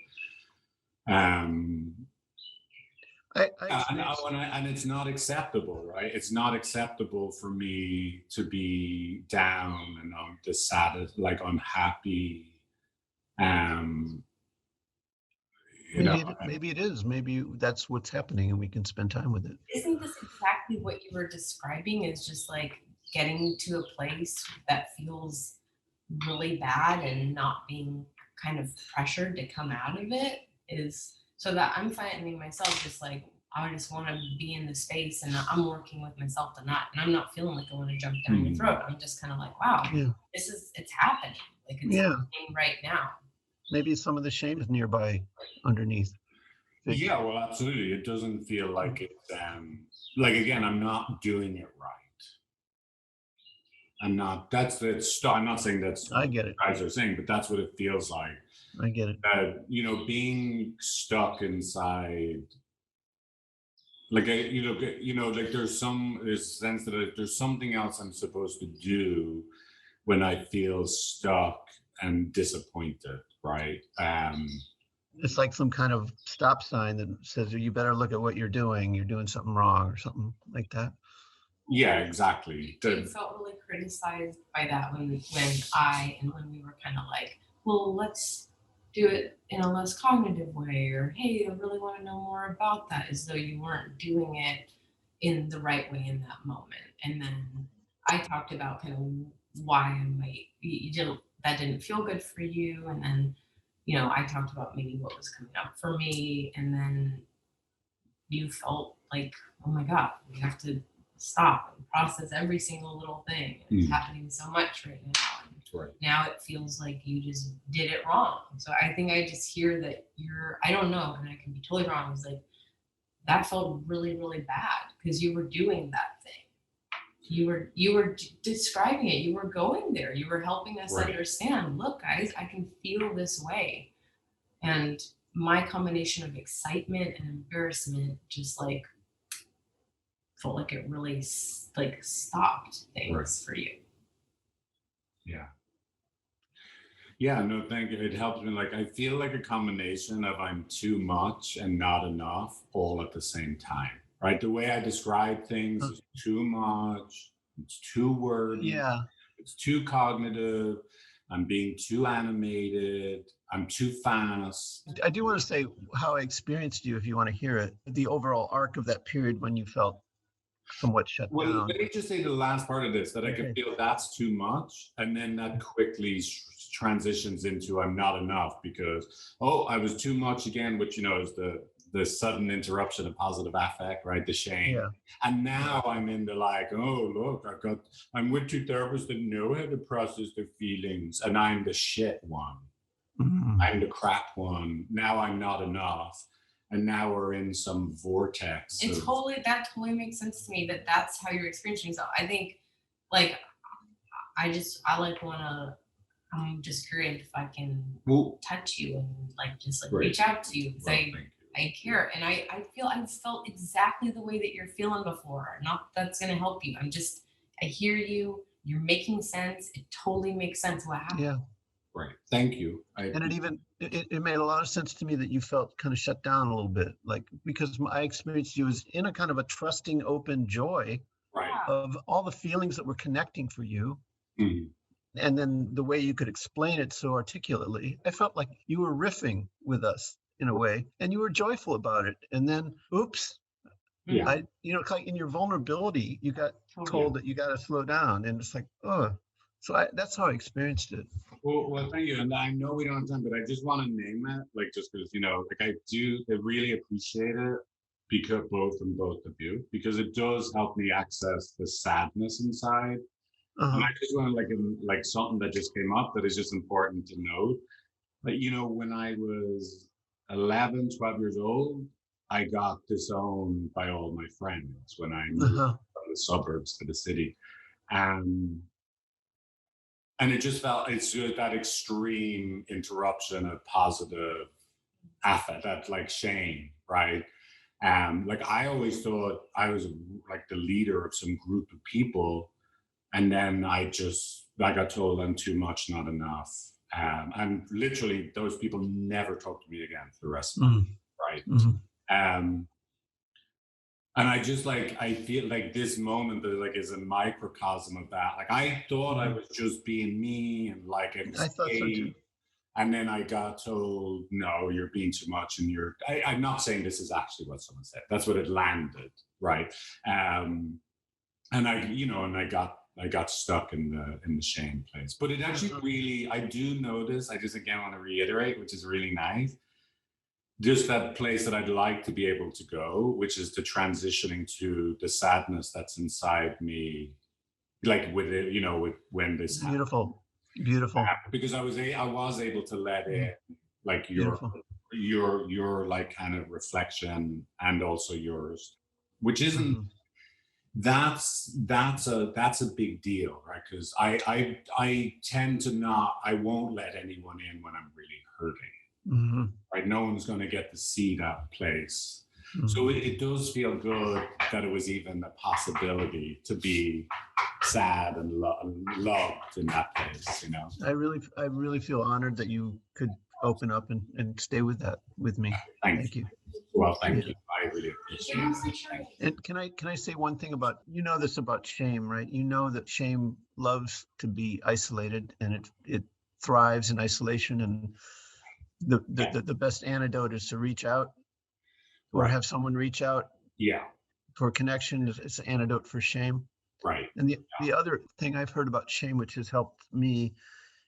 Um, and it's not acceptable, right? It's not acceptable for me to be down and dissatisfied, like unhappy. Um, Maybe it is. Maybe that's what's happening, and we can spend time with it. Isn't this exactly what you were describing? Is just like getting to a place that feels really bad and not being kind of pressured to come out of it, is so that I'm finding myself just like, I just want to be in the space and I'm working with myself to not, and I'm not feeling like I want to jump down your throat. I'm just kind of like, wow, it's happening. Like it's happening right now. Maybe some of the shame is nearby underneath. Yeah, well, absolutely. It doesn't feel like it's like again, I'm not doing it right. I'm not. I'm not saying that's. I get it. What you guys are saying, but that's what it feels like. I get it. Being stuck inside. Like like there's a sense that there's something else I'm supposed to do when I feel stuck and disappointed, right? It's like some kind of stop sign that says you better look at what you're doing something wrong or something like that. Yeah, exactly. You felt really criticized by that when we were kind of like, well, let's do it in a less cognitive way, or hey, I really want to know more about that, as though you weren't doing it in the right way in that moment. And then I talked about kind of why I might you didn't that didn't feel good for you, and then I talked about maybe what was coming up for me, and then you felt like, oh my God, we have to stop and process every single little thing. It's happening so much right now. Right. Now it feels like you just did it wrong. So I think I just hear that I don't know, and I can be totally wrong. It's like, that felt really, really bad because you were doing that thing. You were describing it. You were going there. You were helping us understand, look, guys, I can feel this way. And my combination of excitement and embarrassment just like felt like it really like stopped things for you. Yeah, no, thank you. It helps me. Like I feel like a combination of I'm too much and not enough all at the same time, right? The way I describe things is too much, it's too wordy, it's too cognitive, I'm being too animated, I'm too fast. I do want to say how I experienced you, if you want to hear it, the overall arc of that period when you felt somewhat shut down. Well, let me just say the last part of this, that I can feel that's too much, and then that quickly transitions into I'm not enough because, I was too much again, which, is the sudden interruption of positive affect, right? The shame. Yeah. And now I'm in the like, oh, look, I'm with two therapists that know how to process their feelings, and I'm the shit one. Mm-hmm. I'm the crap one. Now I'm not enough. And now we're in some vortex. That totally makes sense to me that's how you're experiencing yourself. I think like, I'm just curious if I can touch you and like, just like reach out to you. I care. And I felt exactly the way that you're feeling before. Not that's going to help you. I hear you. You're making sense. It totally makes sense what happened. Yeah. Right. Thank you. And it made a lot of sense to me that you felt kind of shut down a little bit, like, because I experienced you as in a kind of a trusting, open joy. of all the feelings that were connecting for you. Mm-hmm. And then the way you could explain it so articulately, I felt like you were riffing with us in a way, and you were joyful about it. And then, oops, Yeah. like in your vulnerability, you got told that you got to slow down, and it's like, oh, so that's how I experienced it. Well, thank you. And I know we don't have time, but I just want to name it, like, just because, I really appreciate it because from both of you, because it does help me access the sadness inside. And I just want to like something that just came up that is just important to note. But, when I was 11, 12 years old, I got disowned by all my friends when I moved from the suburbs to the city. And it just it's just that extreme interruption of positive affect, that like shame, right? Like I always thought I was like the leader of some group of people. And then I got told I'm too much, not enough. And literally those people never talked to me again for the rest of my life, right? And I just I feel like this moment that is a microcosm of that. Like I thought I was just being me and I thought so too. And then I got told, no, you're being too much, and I'm not saying this is actually what someone said. That's what it landed, right? And I got stuck in the shame place. But it actually really, I do notice, I just again want to reiterate, which is really nice, just that place that I'd like to be able to go, which is the transitioning to the sadness that's inside me, like with it, with when this happened. Beautiful. Because I was able to let in like your like kind of reflection, and also yours, which isn't. That's a big deal, right? Because I tend to I won't let anyone in when I'm really hurting, right? No one's going to get to see that place. So it does feel good that it was even a possibility to be sad and loved in that place, I really feel honored that you could open up and stay with that with me. Thank you. Well, thank you. I really appreciate it. And can I say one thing about, this about shame, right? You know that shame loves to be isolated, and it thrives in isolation, and the best antidote is to reach out or have someone reach out for connection. It's an antidote for shame. Right. And the other thing I've heard about shame, which has helped me,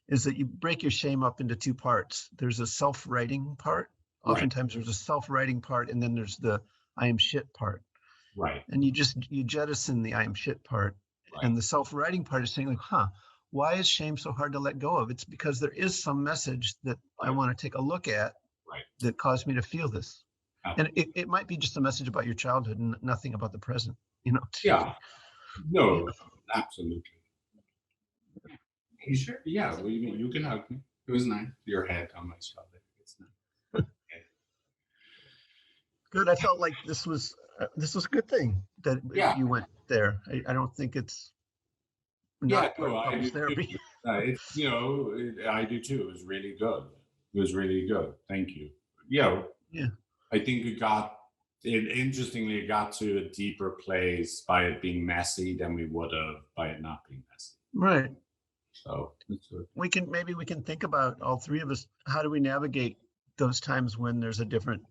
is that you break your shame up into two parts. There's a self-righting part. Oftentimes there's a self-righting part, and then there's the I am shit part. Right. And you jettison the I am shit part. Right. And the self-righting part is saying like, why is shame so hard to let go of? It's because there is some message that I want to take a look at that caused me to feel this. And it might be just a message about your childhood and nothing about the present, Yeah. No, absolutely. You sure? Yeah. What do you mean? You can hug me. It was nice. Your head on my shoulder. It's nice. Okay. Good. I felt like this was a good thing that you went there. I don't think it's not couples therapy. I do too. It was really good. Thank you. Yeah. I think it got to a deeper place by it being messy than we would have by it not being messy. Right. So maybe we can think about, all three of us, how do we navigate those times when there's a different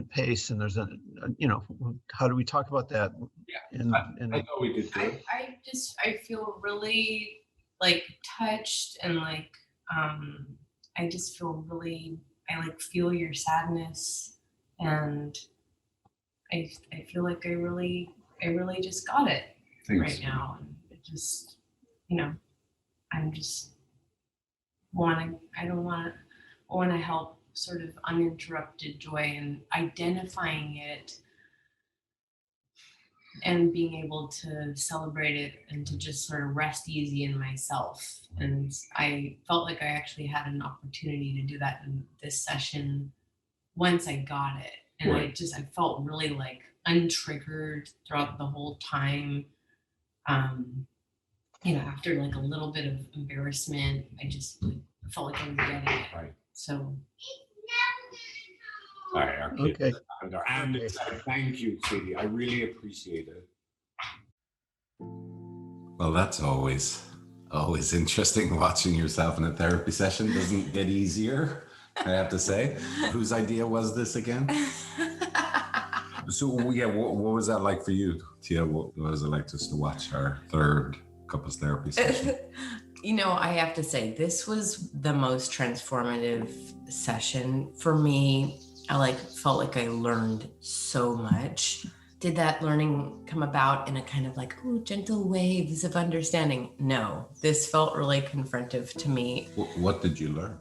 pace, and there's how do we talk about that? And I thought we did good. I feel really touched, and I just feel really, I feel your sadness, and I feel like I really just got it. Thanks. Right now, and it just, I'm just I want to help sort of uninterrupted joy and identifying it and being able to celebrate it and to just sort of rest easy in myself. And I felt like I actually had an opportunity to do that in this session once I got it. And I felt really untriggered throughout the whole time. After a little bit of embarrassment, I just felt like I was getting it. Right. So. Sorry, our kids. And thank you, sweetie. I really appreciate it. Well, that's always interesting. Watching yourself in a therapy session doesn't get easier, I have to say. Whose idea was this again? So yeah, what was that like for you, Tia? What was it like just to watch our third couples therapy session? You know, I have to say, this was the most transformative session for me. I felt like I learned so much. Did that learning come about in a kind of like, oh, gentle waves of understanding? No, this felt really confrontive to me. What did you learn?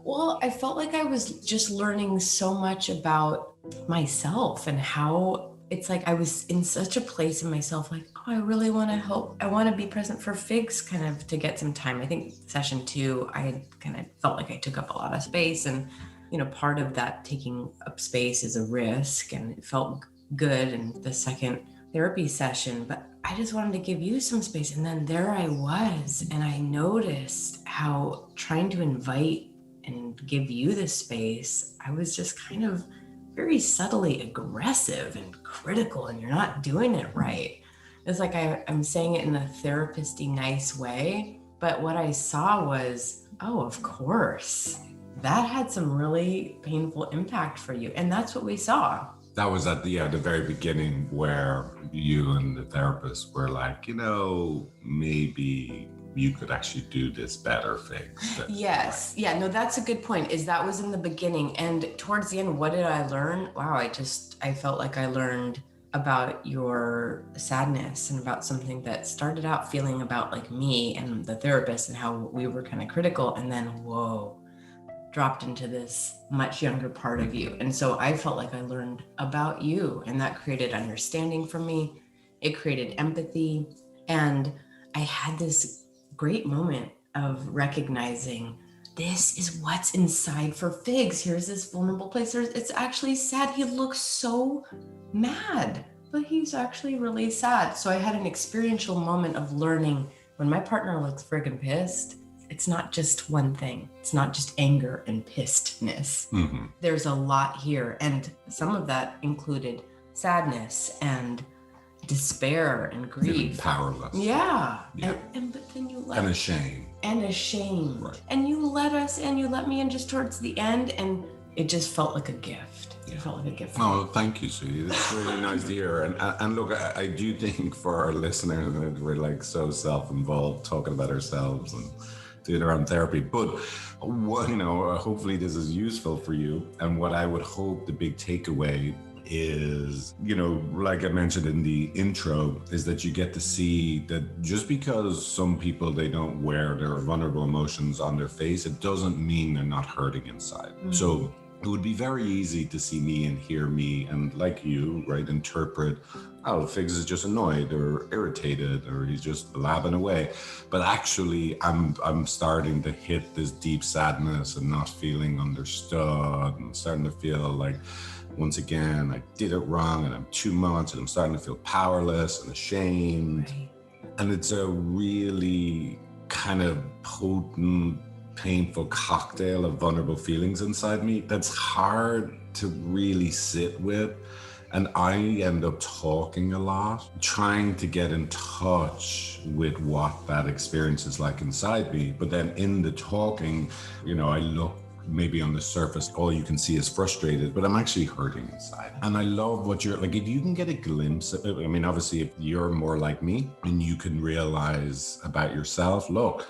Well, I felt like I was just learning so much about myself and how it's like I was in such a place in myself, like, oh, I really want to help. I want to be present for Figs kind of to get some time. I think session 2, I had kind of felt like I took up a lot of space, and, you know, part of that taking up space is a risk, and it felt good in the second therapy session, but I just wanted to give you some space. And then there I was, and I noticed how trying to invite and give you this space, I was just kind of very subtly aggressive and critical, and you're not doing it right. It's like I'm saying it in a therapist-y nice way, but what I saw was, oh, of course, that had some really painful impact for you. And that's what we saw. That was at the very beginning, where you and the therapist were like, you know, maybe you could actually do this better, Figs. Yes. Yeah, no, that's a good point. That was in the beginning. And towards the end, what did I learn? Wow, I felt like I learned about your sadness and about something that started out feeling about like me and the therapist and how we were kind of critical. And then, whoa, dropped into this much younger part of you. And so I felt like I learned about you, and that created understanding for me. It created empathy. And I had this great moment of recognizing this is what's inside for Figs. Here's this vulnerable place. It's actually sad. He looks so mad, but he's actually really sad. So I had an experiential moment of learning when my partner looks friggin' pissed, it's not just one thing. It's not just anger and pissedness. Mm-hmm. There's a lot here. And some of that included sadness and despair and grief. Feeling powerless. Yeah. But then you let and ashamed. And ashamed. Right. And you let us in, you let me in just towards the end, and it just felt like a gift. It felt like a gift. Oh, thank you, sweetie. That's really nice to hear. And look, I do think for our listeners that we're like so self-involved talking about ourselves and doing our own therapy, but what, you know, hopefully this is useful for you. And what I would hope the big takeaway is, you know, like I mentioned in the intro, is that you get to see that just because some people, they don't wear their vulnerable emotions on their face, it doesn't mean they're not hurting inside. Mm-hmm. So it would be very easy to see me and hear me and, like you, right, interpret, oh, Figs is just annoyed or irritated or he's just blabbing away. But actually, I'm starting to hit this deep sadness and not feeling understood, and starting to feel like, once again, I did it wrong and I'm too much, and I'm starting to feel powerless and ashamed. Right. And it's a really kind of potent, painful cocktail of vulnerable feelings inside me that's hard to really sit with. And I end up talking a lot, trying to get in touch with what that experience is like inside me. But then in the talking, you know, I look, maybe on the surface, all you can see is frustrated, but I'm actually hurting inside. And I love what you're like, if you can get a glimpse of it, I mean, obviously if you're more like me and you can realize about yourself, look,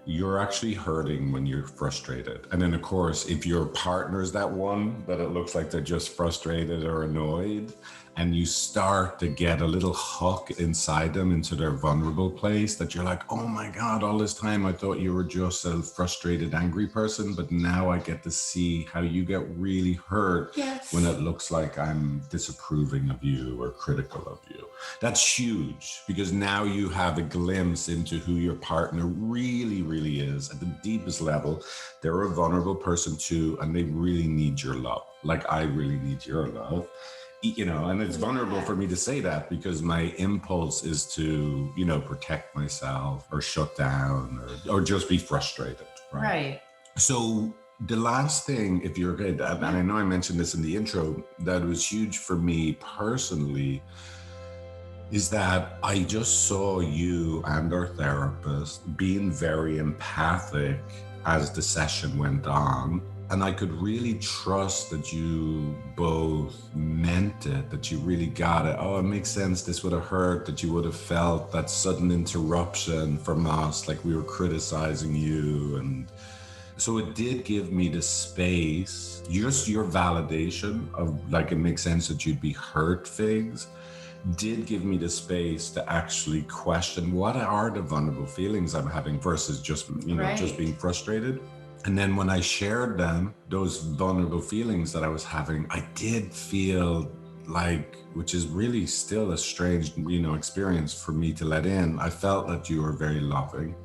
you're actually hurting when you're frustrated. And then of course, if your partner's that one, that it looks like they're just frustrated or annoyed, and you start to get a little hook inside them into their vulnerable place, that you're like, oh my God, all this time I thought you were just a frustrated, angry person, but now I get to see how you get really hurt. Yes. When it looks like I'm disapproving of you or critical of you. That's huge, because now you have a glimpse into who your partner really, really is at the deepest level. They're a vulnerable person too, and they really need your love. Like I really need your love. You know, and it's vulnerable for me to say that, because my impulse is to, you know, protect myself or shut down or just be frustrated. Right. So the last thing, if you're good, and I know I mentioned this in the intro, that was huge for me personally, is that I just saw you and our therapist being very empathic as the session went on. And I could really trust that you both meant it, that you really got it. Oh, it makes sense. This would have hurt, that you would have felt that sudden interruption from us, like we were criticizing you. And so it did give me the space, just your validation of like, it makes sense that you'd be hurt, Figs, did give me the space to actually question what are the vulnerable feelings I'm having versus just, just being frustrated. And then when I shared them, those vulnerable feelings that I was having, I did feel like, which is really still a strange, experience for me to let in. I felt that you were very loving.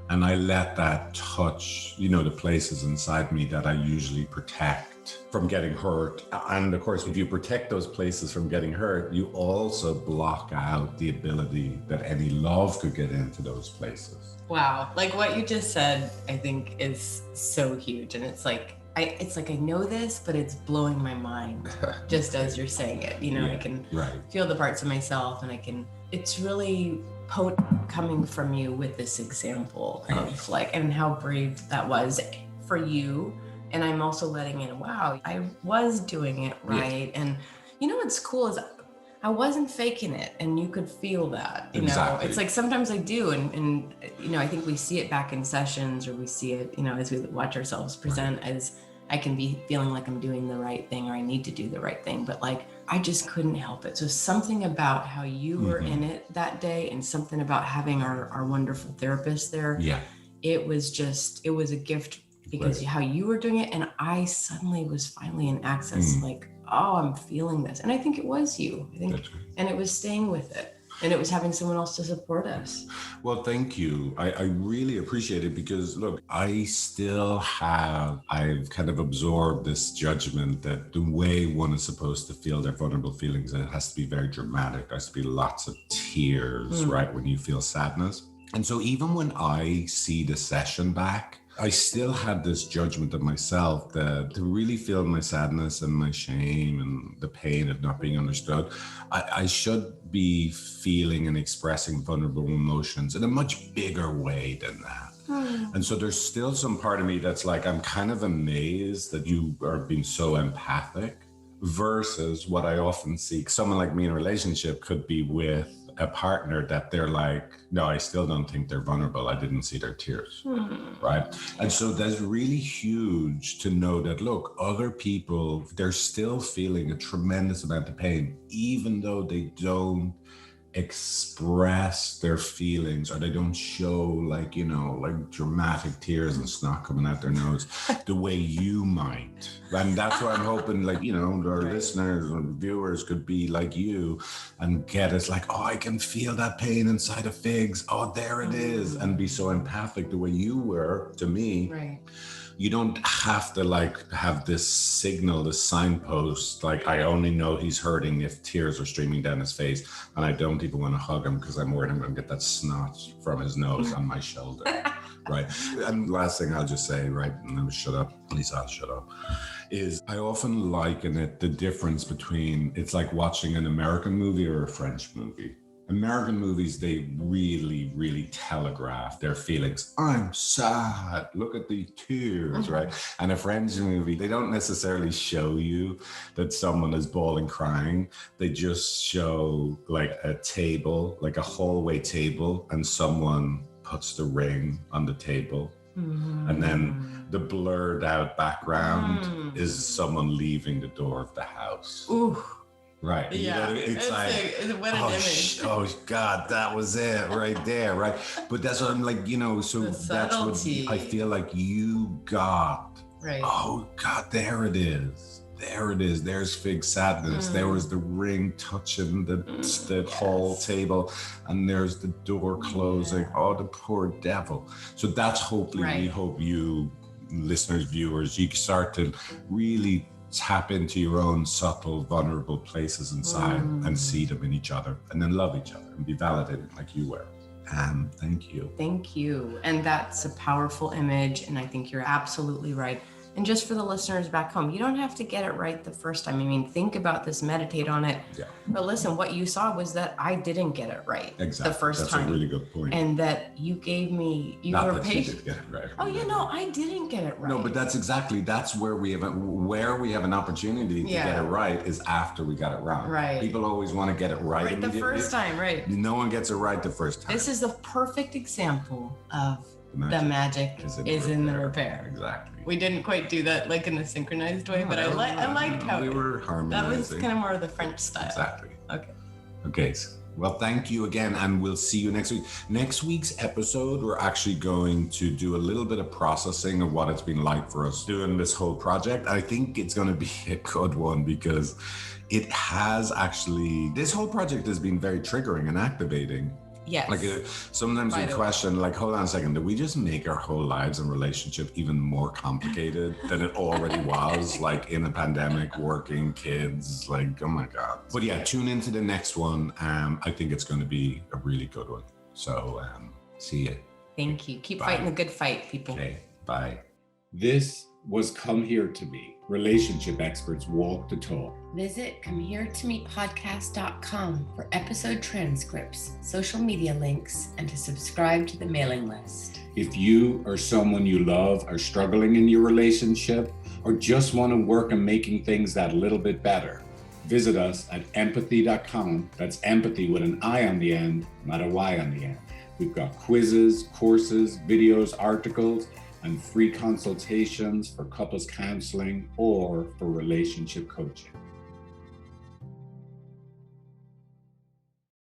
And I let that touch, the places inside me that I usually protect from getting hurt. And of course, if you protect those places from getting hurt, you also block out the ability that any love could get into those places. Wow. Like what you just said, I think is so huge. And it's like, I know this, but it's blowing my mind just as you're saying it. I can feel the parts of myself and it's really potent coming from you with this example of and how brave that was for you. And I'm also letting in, wow, I was doing it right. Yeah. And what's cool is I wasn't faking it, and you could feel that, Exactly. It's like sometimes I do. And I think we see it back in sessions, or we see it, as we watch ourselves present, as I can be feeling like I'm doing the right thing, or I need to do the right thing, but I just couldn't help it. So something about how you were in it that day, and something about having our wonderful therapist there. Yeah. It was a gift because how you were doing it. And I suddenly was finally in access, oh, I'm feeling this. And I think it was you, and it was staying with it. And it was having someone else to support us. Well, thank you. I really appreciate it because, look, I've kind of absorbed this judgment that the way one is supposed to feel their vulnerable feelings, it has to be very dramatic. There has to be lots of tears, right, when you feel sadness. And so even when I see the session back, I still had this judgment of myself that to really feel my sadness and my shame and the pain of not being understood, I should be feeling and expressing vulnerable emotions in a much bigger way than that. And so there's still some part of me that's like, I'm kind of amazed that you are being so empathic versus what I often see. Someone like me in a relationship could be with a partner that they're like, no, I still don't think they're vulnerable. I didn't see their tears, right? And so that's really huge to know that, look, other people, they're still feeling a tremendous amount of pain, even though they don't express their feelings, or they don't show like dramatic tears and snot coming out their nose the way you might. And that's why I'm hoping our listeners and viewers could be like you and get us like, oh, I can feel that pain inside of Figs. Oh, there it is. And be so empathic the way you were to me. Right. You don't have to have this signal, this signpost, I only know he's hurting if tears are streaming down his face, and I don't even want to hug him because I'm worried I'm going to get that snot from his nose on my shoulder, right? And last thing I'll just say, right, and then shut up, at least I'll shut up, is I often liken it, the difference between, it's like watching an American movie or a French movie. American movies, they really, really telegraph their feelings. I'm sad. Look at the tears, right? And a French movie, they don't necessarily show you that someone is bawling, crying. They just show a table, a hallway table, and someone puts the ring on the table. And then the blurred out background is someone leaving the door of the house. Ooh. Right. Yeah. It's what an image. Oh God, that was it right there. Right. But that's what I'm like, so that's what I feel like you got. Right. Oh God, there it is. There it is. There's Fig's sadness. There was the ring touching the hall table, and there's the door closing. Yeah. Oh, the poor devil. So that's hopefully, we hope you listeners, viewers, you can start to really tap into your own subtle, vulnerable places inside and see them in each other, and then love each other and be validated like you were. And thank you. Thank you. And that's a powerful image. And I think you're absolutely right. And just for the listeners back home, you don't have to get it right the first time. I mean, think about this, meditate on it. Yeah. But listen, what you saw was that I didn't get it right the first time. That's a really good point. And that you gave me, you Not were that patient. you did get it right. Oh, I didn't get it right. No, but that's where we have an opportunity to get it right is after we got it wrong. Right. People always want to get it right. Right the first time, right. No one gets it right the first time. This is the perfect example of the magic is in the repair. Exactly. We didn't quite do that like in a synchronized way, but I liked how we were harmonizing. That was kind of more of the French style. Exactly. Okay. Well, thank you again, and we'll see you next week. Next week's episode, we're actually going to do a little bit of processing of what it's been like for us doing this whole project. I think it's going to be a good one because it has actually, this whole project has been very triggering and activating. Yes. Like sometimes we question, like, hold on a second, did we just make our whole lives and relationship even more complicated than it already was? Like in a pandemic, working, kids, like, oh my God. But yeah, tune into the next one. I think it's going to be a really good one. So see you. Thank you. Keep fighting the good fight, people. Okay, bye. This was Come Here to Me. Relationship experts walk the talk. Visit comeheretomepodcast.com for episode transcripts, social media links, and to subscribe to the mailing list. If you or someone you love are struggling in your relationship or just want to work on making things that little bit better, visit us at empathy.com. That's empathy with an I on the end, not a Y on the end. We've got quizzes, courses, videos, articles, and free consultations for couples counseling or for relationship coaching.